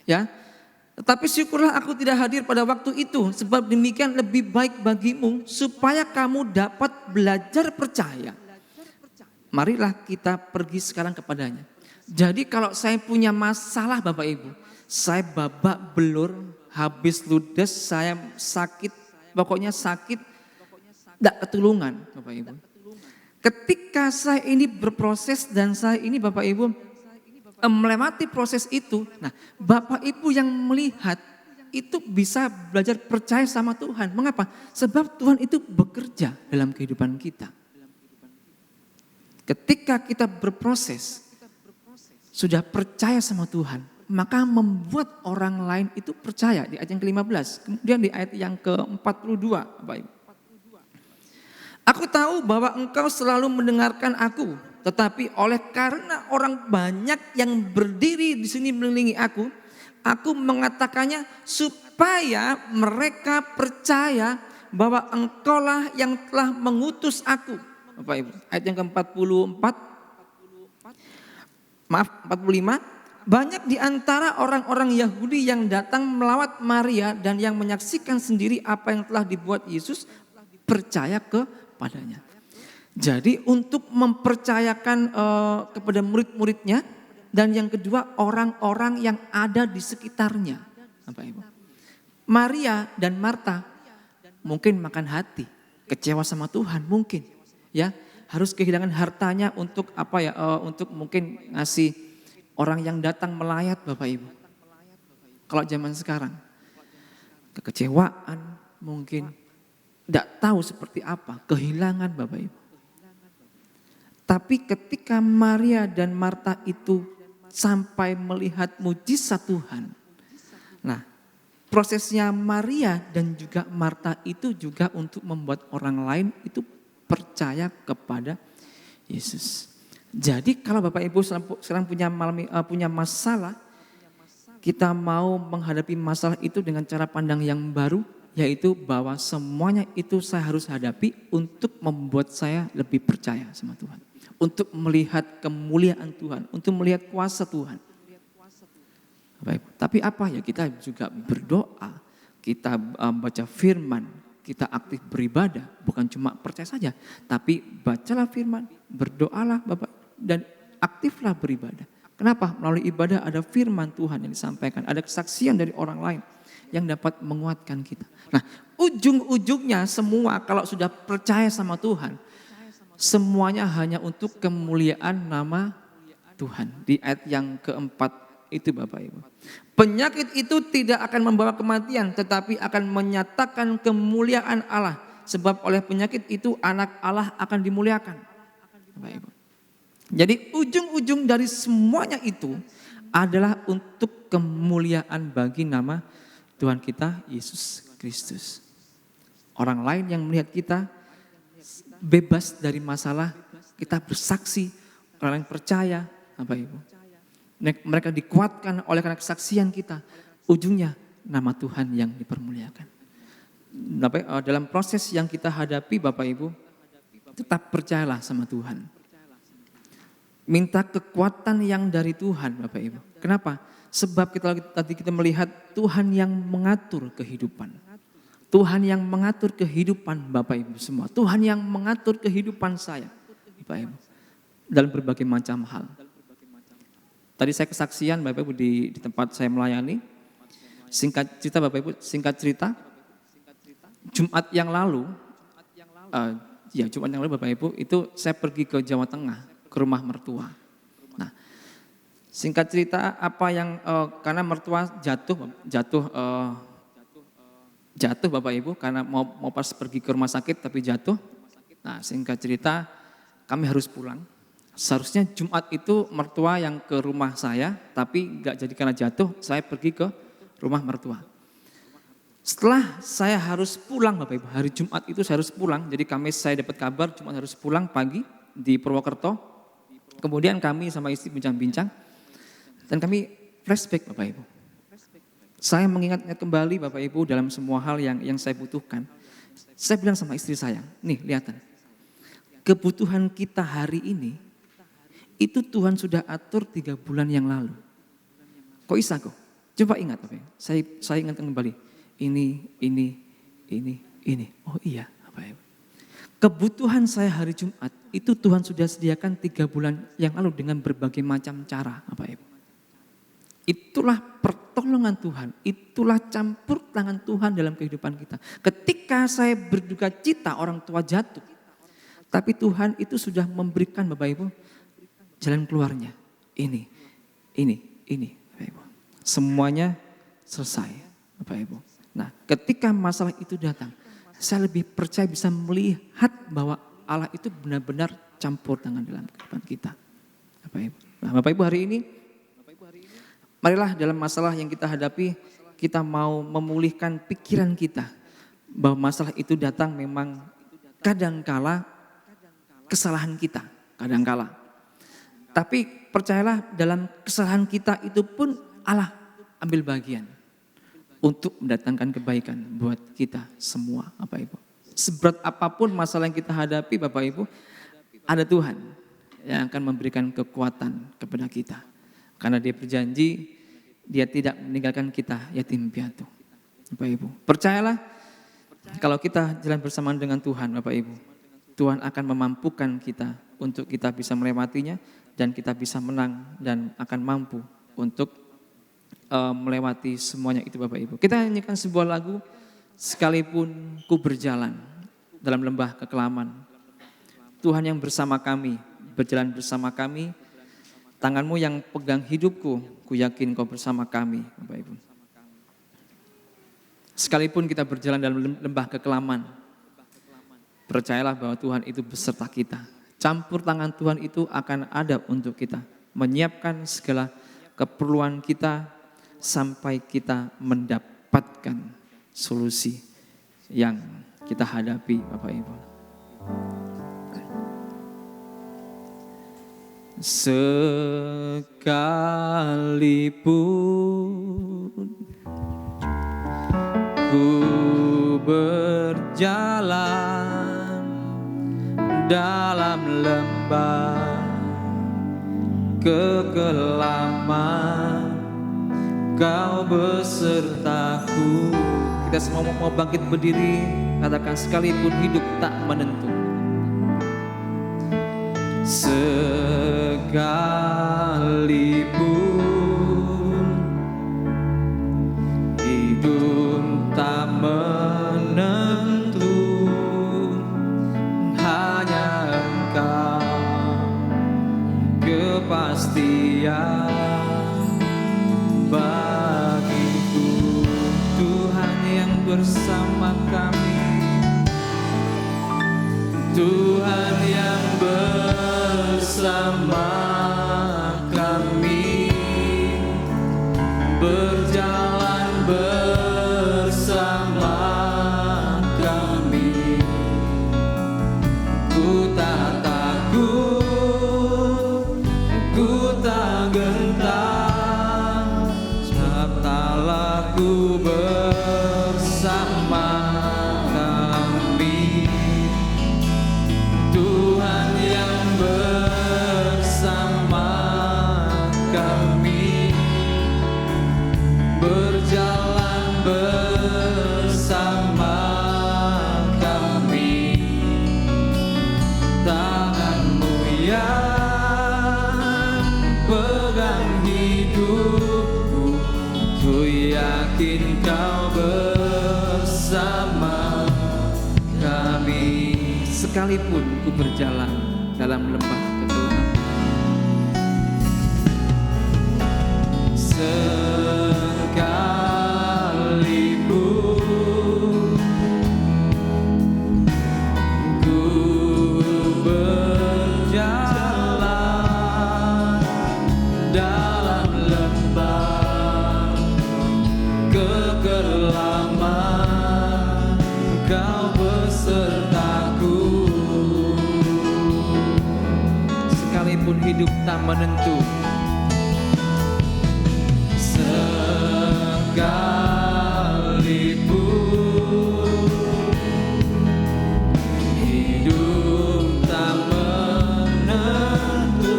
Ya. Tetapi syukurlah aku tidak hadir pada waktu itu, sebab demikian lebih baik bagimu supaya kamu dapat belajar percaya. Marilah kita pergi sekarang kepadanya. Jadi kalau saya punya masalah Bapak Ibu, saya babak belur, habis ludes, saya sakit, pokoknya sakit, tidak ketulungan Bapak Ibu. Ketika saya ini berproses dan saya ini Bapak Ibu melewati proses itu, nah Bapak Ibu yang melihat itu bisa belajar percaya sama Tuhan. Mengapa? Sebab Tuhan itu bekerja dalam kehidupan kita. Ketika kita berproses, sudah percaya sama Tuhan, maka membuat orang lain itu percaya. Di ayat yang ke-15, kemudian di ayat yang ke-42, Bapak Ibu. Aku tahu bahwa engkau selalu mendengarkan aku, tetapi oleh karena orang banyak yang berdiri di sini mengelilingi aku mengatakannya supaya mereka percaya bahwa engkaulah yang telah mengutus aku. Bapak Ibu, ayat yang ke-44, maaf 45. Banyak di antara orang-orang Yahudi yang datang melawat Maria dan yang menyaksikan sendiri apa yang telah dibuat Yesus percaya kepadanya. Jadi untuk mempercayakan kepada murid-muridnya dan yang kedua orang-orang yang ada di sekitarnya. Bapak Ibu. Maria dan Marta mungkin makan hati, kecewa sama Tuhan mungkin, ya harus kehilangan hartanya untuk apa ya? Untuk mungkin ngasih orang yang datang melayat Bapak Ibu. Kalau zaman sekarang kekecewaan mungkin tidak tahu seperti apa, kehilangan Bapak Ibu. Tapi ketika Maria dan Marta itu sampai melihat mujizat Tuhan. Nah, prosesnya Maria dan juga Marta itu juga untuk membuat orang lain itu percaya kepada Yesus. Jadi kalau Bapak Ibu sekarang punya masalah, kita mau menghadapi masalah itu dengan cara pandang yang baru, yaitu bahwa semuanya itu saya harus hadapi untuk membuat saya lebih percaya sama Tuhan. Untuk melihat kemuliaan Tuhan, untuk melihat kuasa Tuhan. Baik, tapi apa ya, kita juga berdoa, kita baca firman, kita aktif beribadah, bukan cuma percaya saja, tapi bacalah firman, berdoalah Bapak, dan aktiflah beribadah. Kenapa? Melalui ibadah ada firman Tuhan yang disampaikan, ada kesaksian dari orang lain yang dapat menguatkan kita. Nah, ujung-ujungnya semua kalau sudah percaya sama Tuhan, semuanya hanya untuk kemuliaan nama Tuhan. Di ayat yang keempat itu Bapak Ibu. Penyakit itu tidak akan membawa kematian, tetapi akan menyatakan kemuliaan Allah. Sebab oleh penyakit itu anak Allah akan dimuliakan. Bapak Ibu. Jadi ujung-ujung dari semuanya itu adalah untuk kemuliaan bagi nama Tuhan kita Yesus Kristus. Orang lain yang melihat kita bebas dari masalah, kita bersaksi, orang yang percaya, Bapak Ibu. Mereka dikuatkan oleh karena kesaksian kita. Ujungnya nama Tuhan yang dipermuliakan. Dalam proses yang kita hadapi Bapak Ibu, tetap percayalah sama Tuhan. Minta kekuatan yang dari Tuhan Bapak Ibu. Kenapa? Sebab tadi kita melihat Tuhan yang mengatur kehidupan. Tuhan yang mengatur kehidupan Bapak Ibu semua. Tuhan yang mengatur kehidupan saya Bapak Ibu. Dalam berbagai macam hal. Tadi saya kesaksian Bapak Ibu di tempat saya melayani. Singkat cerita Bapak Ibu, Jumat yang lalu ya Jumat yang lalu Bapak Ibu, itu saya pergi ke Jawa Tengah, ke rumah mertua. Nah, singkat cerita karena mertua jatuh Bapak Ibu, karena mau pas pergi ke rumah sakit tapi jatuh. Nah, singkat cerita kami harus pulang. Seharusnya Jumat itu mertua yang ke rumah saya, tapi gak jadi karena jatuh, saya pergi ke rumah mertua. Setelah saya harus pulang Bapak Ibu, hari Jumat itu saya harus pulang, jadi Kamis saya dapat kabar Jumat harus pulang pagi di Purwokerto. Kemudian kami sama istri bincang-bincang, dan kami flashback Bapak Ibu. Saya mengingat kembali Bapak Ibu dalam semua hal yang saya butuhkan. Saya bilang sama istri saya, nih lihatan, kebutuhan kita hari ini, itu Tuhan sudah atur 3 bulan yang lalu. Kok bisa kok? Coba ingat Bapak Ibu, saya ingat kembali. Ini. Oh iya, Bapak Ibu. Kebutuhan saya hari Jumat itu Tuhan sudah sediakan 3 bulan yang lalu dengan berbagai macam cara, Bapak Ibu. Itulah pertolongan Tuhan, itulah campur tangan Tuhan dalam kehidupan kita. Ketika saya berduka cita orang tua jatuh, tapi Tuhan itu sudah memberikan Bapak Ibu jalan keluarnya. Ini, Bapak Ibu. Semuanya selesai, Bapak Ibu. Nah, ketika masalah itu datang, saya lebih percaya bisa melihat bahwa Allah itu benar-benar campur tangan dalam kehidupan kita. Bapak Ibu. Nah, Bapak Ibu hari ini, marilah dalam masalah yang kita hadapi, kita mau memulihkan pikiran kita. Bahwa masalah itu datang memang kadangkala kesalahan kita, kadangkala. Tapi percayalah dalam kesalahan kita itu pun Allah ambil bagian. Untuk mendatangkan kebaikan buat kita semua, Bapak Ibu. Seberat apapun masalah yang kita hadapi, Bapak Ibu, ada Tuhan yang akan memberikan kekuatan kepada kita. Karena Dia berjanji, Dia tidak meninggalkan kita yatim piatu. Bapak Ibu, percayalah kalau kita jalan bersamaan dengan Tuhan, Bapak Ibu, Tuhan akan memampukan kita untuk kita bisa melewatinya dan kita bisa menang dan akan mampu untuk melewati semuanya itu Bapak Ibu. Kita nyanyikan sebuah lagu, sekalipun ku berjalan dalam lembah kekelaman. Tuhan yang bersama kami, berjalan bersama kami. Tanganmu yang pegang hidupku, ku yakin kau bersama kami Bapak Ibu. Sekalipun kita berjalan dalam lembah kekelaman, percayalah bahwa Tuhan itu beserta kita. Campur tangan Tuhan itu akan ada untuk kita. Menyiapkan segala keperluan kita, sampai kita mendapatkan solusi yang kita hadapi Bapak Ibu. Sekalipun ku berjalan dalam lembah kekelaman, Kau besertaku. Kita semua mau bangkit berdiri, katakan sekalipun hidup tak menentu. Sekalipun hidup tak menentu, hanya Engkau kepastian bagiku. Tuhan yang bersama kami, Tuhan yang bersama kami, berjalan bersama kami. Ku tak takut, ku tak gentar, sebab Allahku bersama kami. Tuhan yang bersama kami, berjalan bersama kami. Tanganmu yang pegang hidupku, ku yakin Kau bersama kami. sekalipun ku berjalan dalam lembah kegelapan. Sekalipun ku berjalan dalam lembah kegelapan, Kau besertaku. Sekalipun hidup tak menentu, sekalipun hidup tak menentu,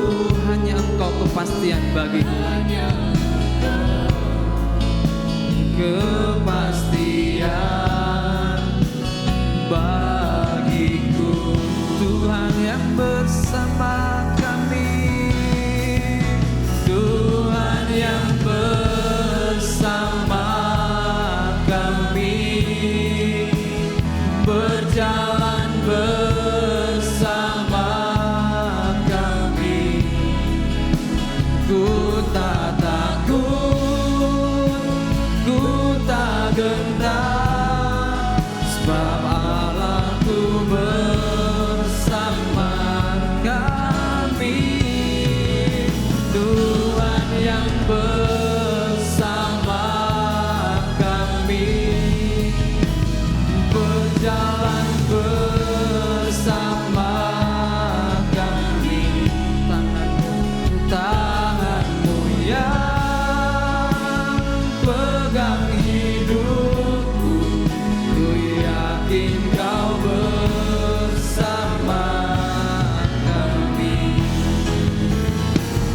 hanya Engkau kepastian bagiku. Kepastian bagiku, Tuhan yang bersama kami, Tuhan yang bersama kami, berjalan bersama kami. Ku tak takut, ku tak gentar, sebab Allahku bersama kami. Tuhan yang bersama kami, berjalan bersama kami. Tanganmu yang pegang hidupku, ku yakin Kau bersama kami.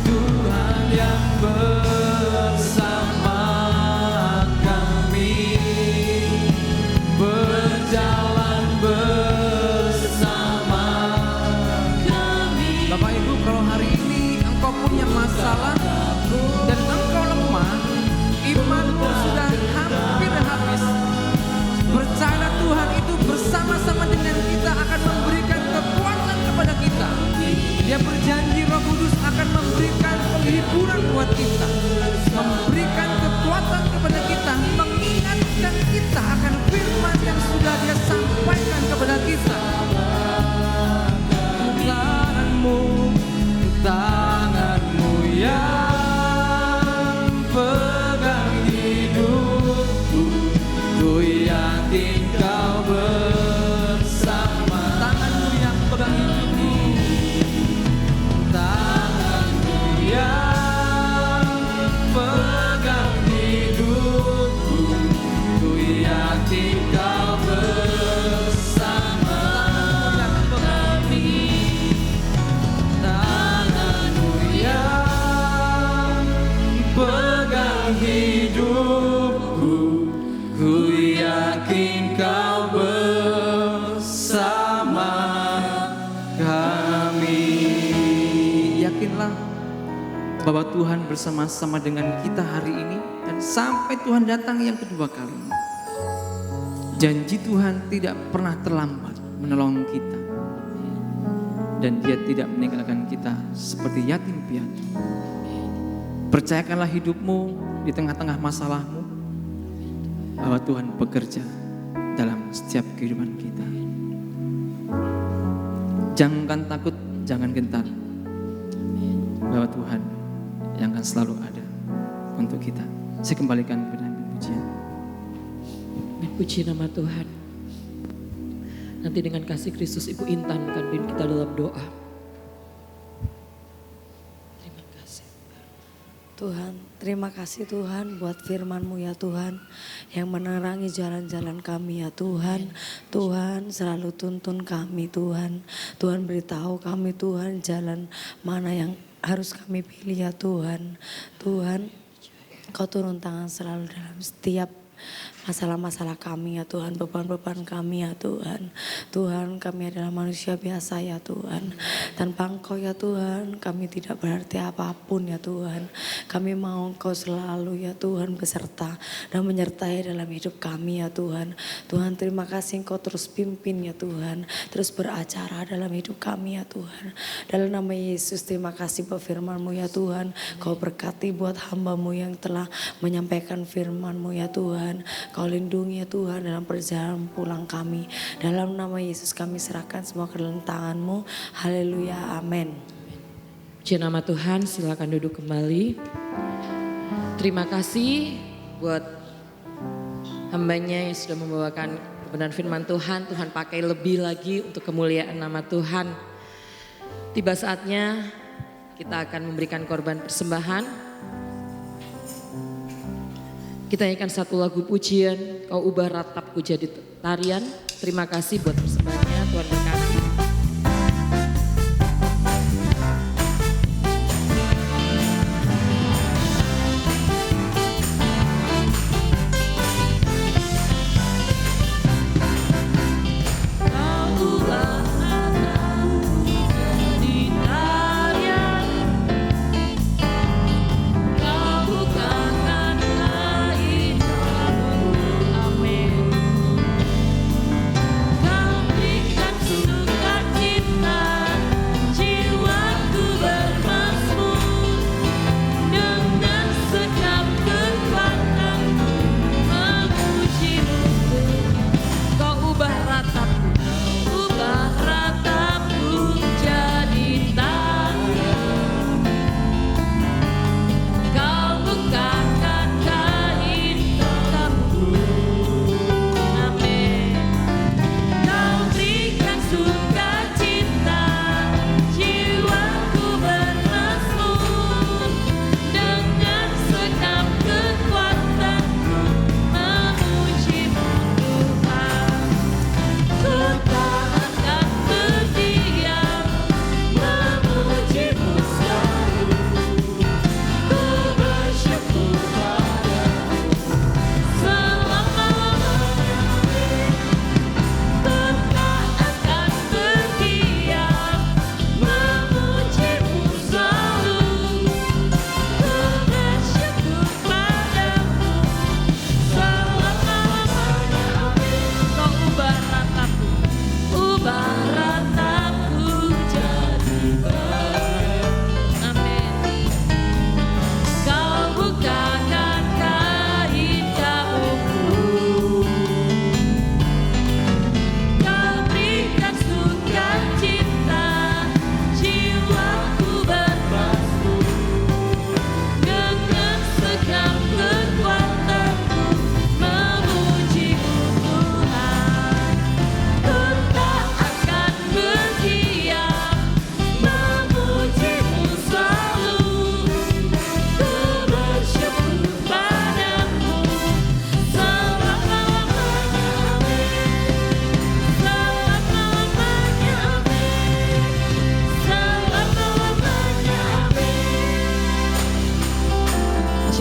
Tuhan yang bersama kami, berjalan bersama kami. Bapak Ibu, kalau hari ini engkau punya masalah dan engkau lemah, imanmu sudah hampir habis, percayalah Tuhan itu bersama-sama dengan kita akan memberikan kekuatan kepada kita. Dia berjanji Roh Kudus akan memberikan penghiburan buat kita, memberikan kekuatan kepada kita, mengingatkan kita akan firman yang sudah Dia sampaikan kepada kita. Tanganmu yang pegang hidupku, ku yakin Kau bersama. Tanganmu yang pegang hidupku, tanganmu yang pegang hidupku, ku yakin Kau bersama kami. Tanganmu yang pegang hidupku, ku yakin Kau bersama kami. Yakinlah bahwa Tuhan bersama-sama dengan kita hari ini dan sampai Tuhan datang yang kedua kalinya. Janji Tuhan tidak pernah terlambat menolong kita, dan Dia tidak meninggalkan kita seperti yatim piatu. Percayakanlah hidupmu di tengah-tengah masalahmu, bahwa Tuhan bekerja dalam setiap kehidupan kita. Jangan takut, jangan gentar, bahwa Tuhan yang akan selalu ada untuk kita. Saya kembalikan kepada pujian. Puji nama Tuhan. Nanti dengan kasih Kristus Ibu Intan akan pimpin kita dalam doa. Terima kasih. Tuhan, terima kasih Tuhan buat firman-Mu ya Tuhan, yang menerangi jalan-jalan kami ya Tuhan. Tuhan selalu tuntun kami Tuhan. Tuhan beritahu kami Tuhan jalan mana yang harus kami pilih ya Tuhan. Tuhan, Kau turun tangan selalu dalam setiap masalah-masalah kami ya Tuhan, beban-beban kami ya Tuhan. Tuhan, kami adalah manusia biasa ya Tuhan. Tanpa Engkau ya Tuhan, kami tidak berarti apapun ya Tuhan. Kami mau Engkau selalu ya Tuhan beserta dan menyertai dalam hidup kami ya Tuhan. Tuhan, terima kasih Engkau terus pimpin ya Tuhan, terus beracara dalam hidup kami ya Tuhan. Dalam nama Yesus, terima kasih buat firman-Mu ya Tuhan. Kau berkati buat hamba-Mu yang telah menyampaikan firman-Mu ya Tuhan. Kau lindungi ya Tuhan dalam perjalanan pulang kami. Dalam nama Yesus kami serahkan semua ke dalam tangan-Mu. Haleluya, amin. Puji nama Tuhan, silakan duduk kembali. Terima kasih buat hambanya yang sudah membawakan kebenaran firman Tuhan. Tuhan pakai lebih lagi untuk kemuliaan nama Tuhan. Tiba saatnya kita akan memberikan korban persembahan. Kita nyanyikan satu lagu pujian, Kau ubah ratapku jadi tarian. Terima kasih buat persembahannya, Tuhan berkati.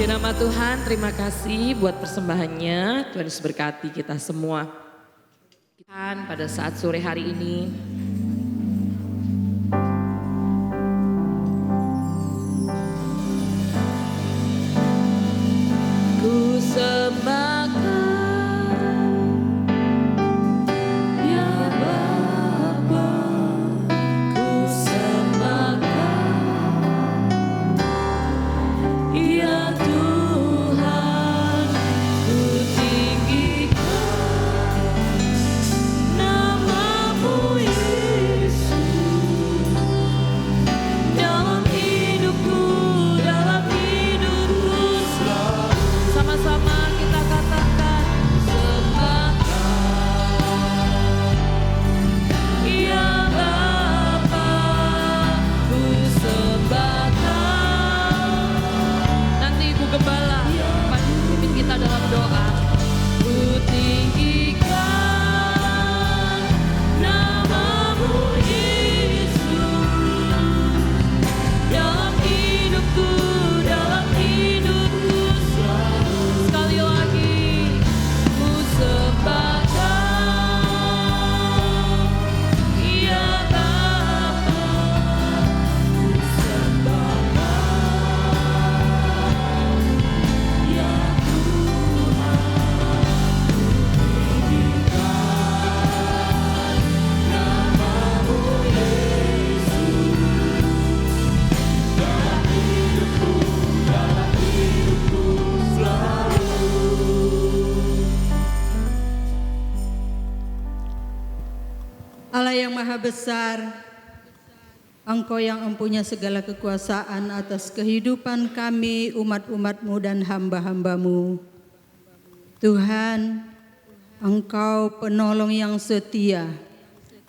Nama Tuhan, terima kasih buat persembahannya. Tuhan Yesus berkati kita semua. Tuhan, pada saat sore hari ini, ku sembahkan ya Bapa, ku sembahkan ya Tuhan, ku tinggikan nama-Mu Yesus. Maha Besar, Engkau yang mempunyai segala kekuasaan atas kehidupan kami, umat-umat-Mu dan hamba-hamba-Mu. Tuhan, Engkau penolong yang setia.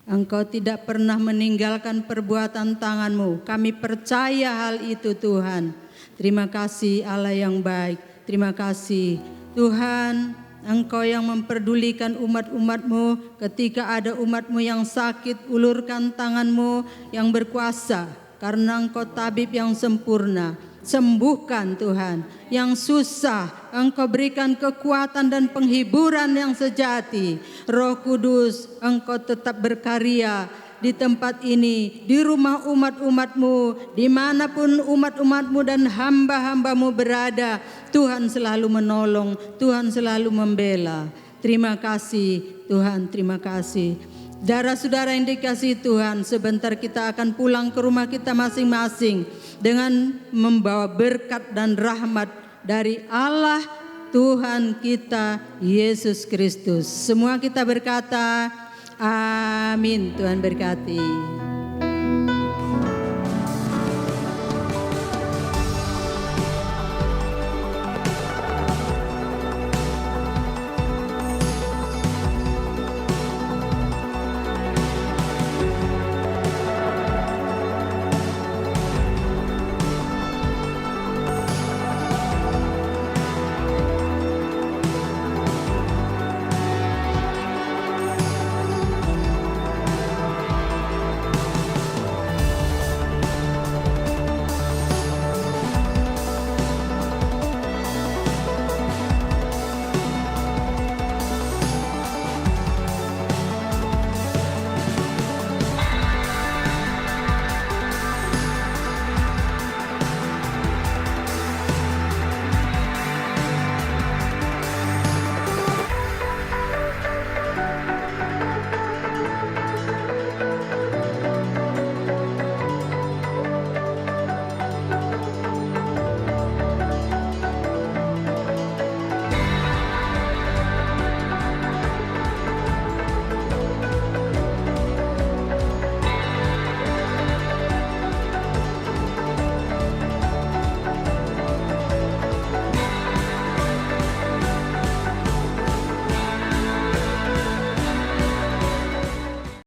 Engkau tidak pernah meninggalkan perbuatan tangan-Mu. Kami percaya hal itu Tuhan. Terima kasih Allah yang baik. Terima kasih Tuhan, Engkau yang memperdulikan umat-umat-Mu. Ketika ada umat-Mu yang sakit, ulurkan tangan-Mu yang berkuasa. Karena Engkau tabib yang sempurna. Sembuhkan Tuhan. Yang susah, Engkau berikan kekuatan dan penghiburan yang sejati. Roh Kudus, Engkau tetap berkarya di tempat ini, di rumah umat-umat-Mu, dimanapun umat-umat-Mu dan hamba-hamba-Mu berada. Tuhan selalu menolong, Tuhan selalu membela. Terima kasih Tuhan, terima kasih. Saudara-saudara yang dikasihi Tuhan, sebentar kita akan pulang ke rumah kita masing-masing dengan membawa berkat dan rahmat dari Allah Tuhan kita Yesus Kristus. Semua kita berkata, amin. Tuhan berkati.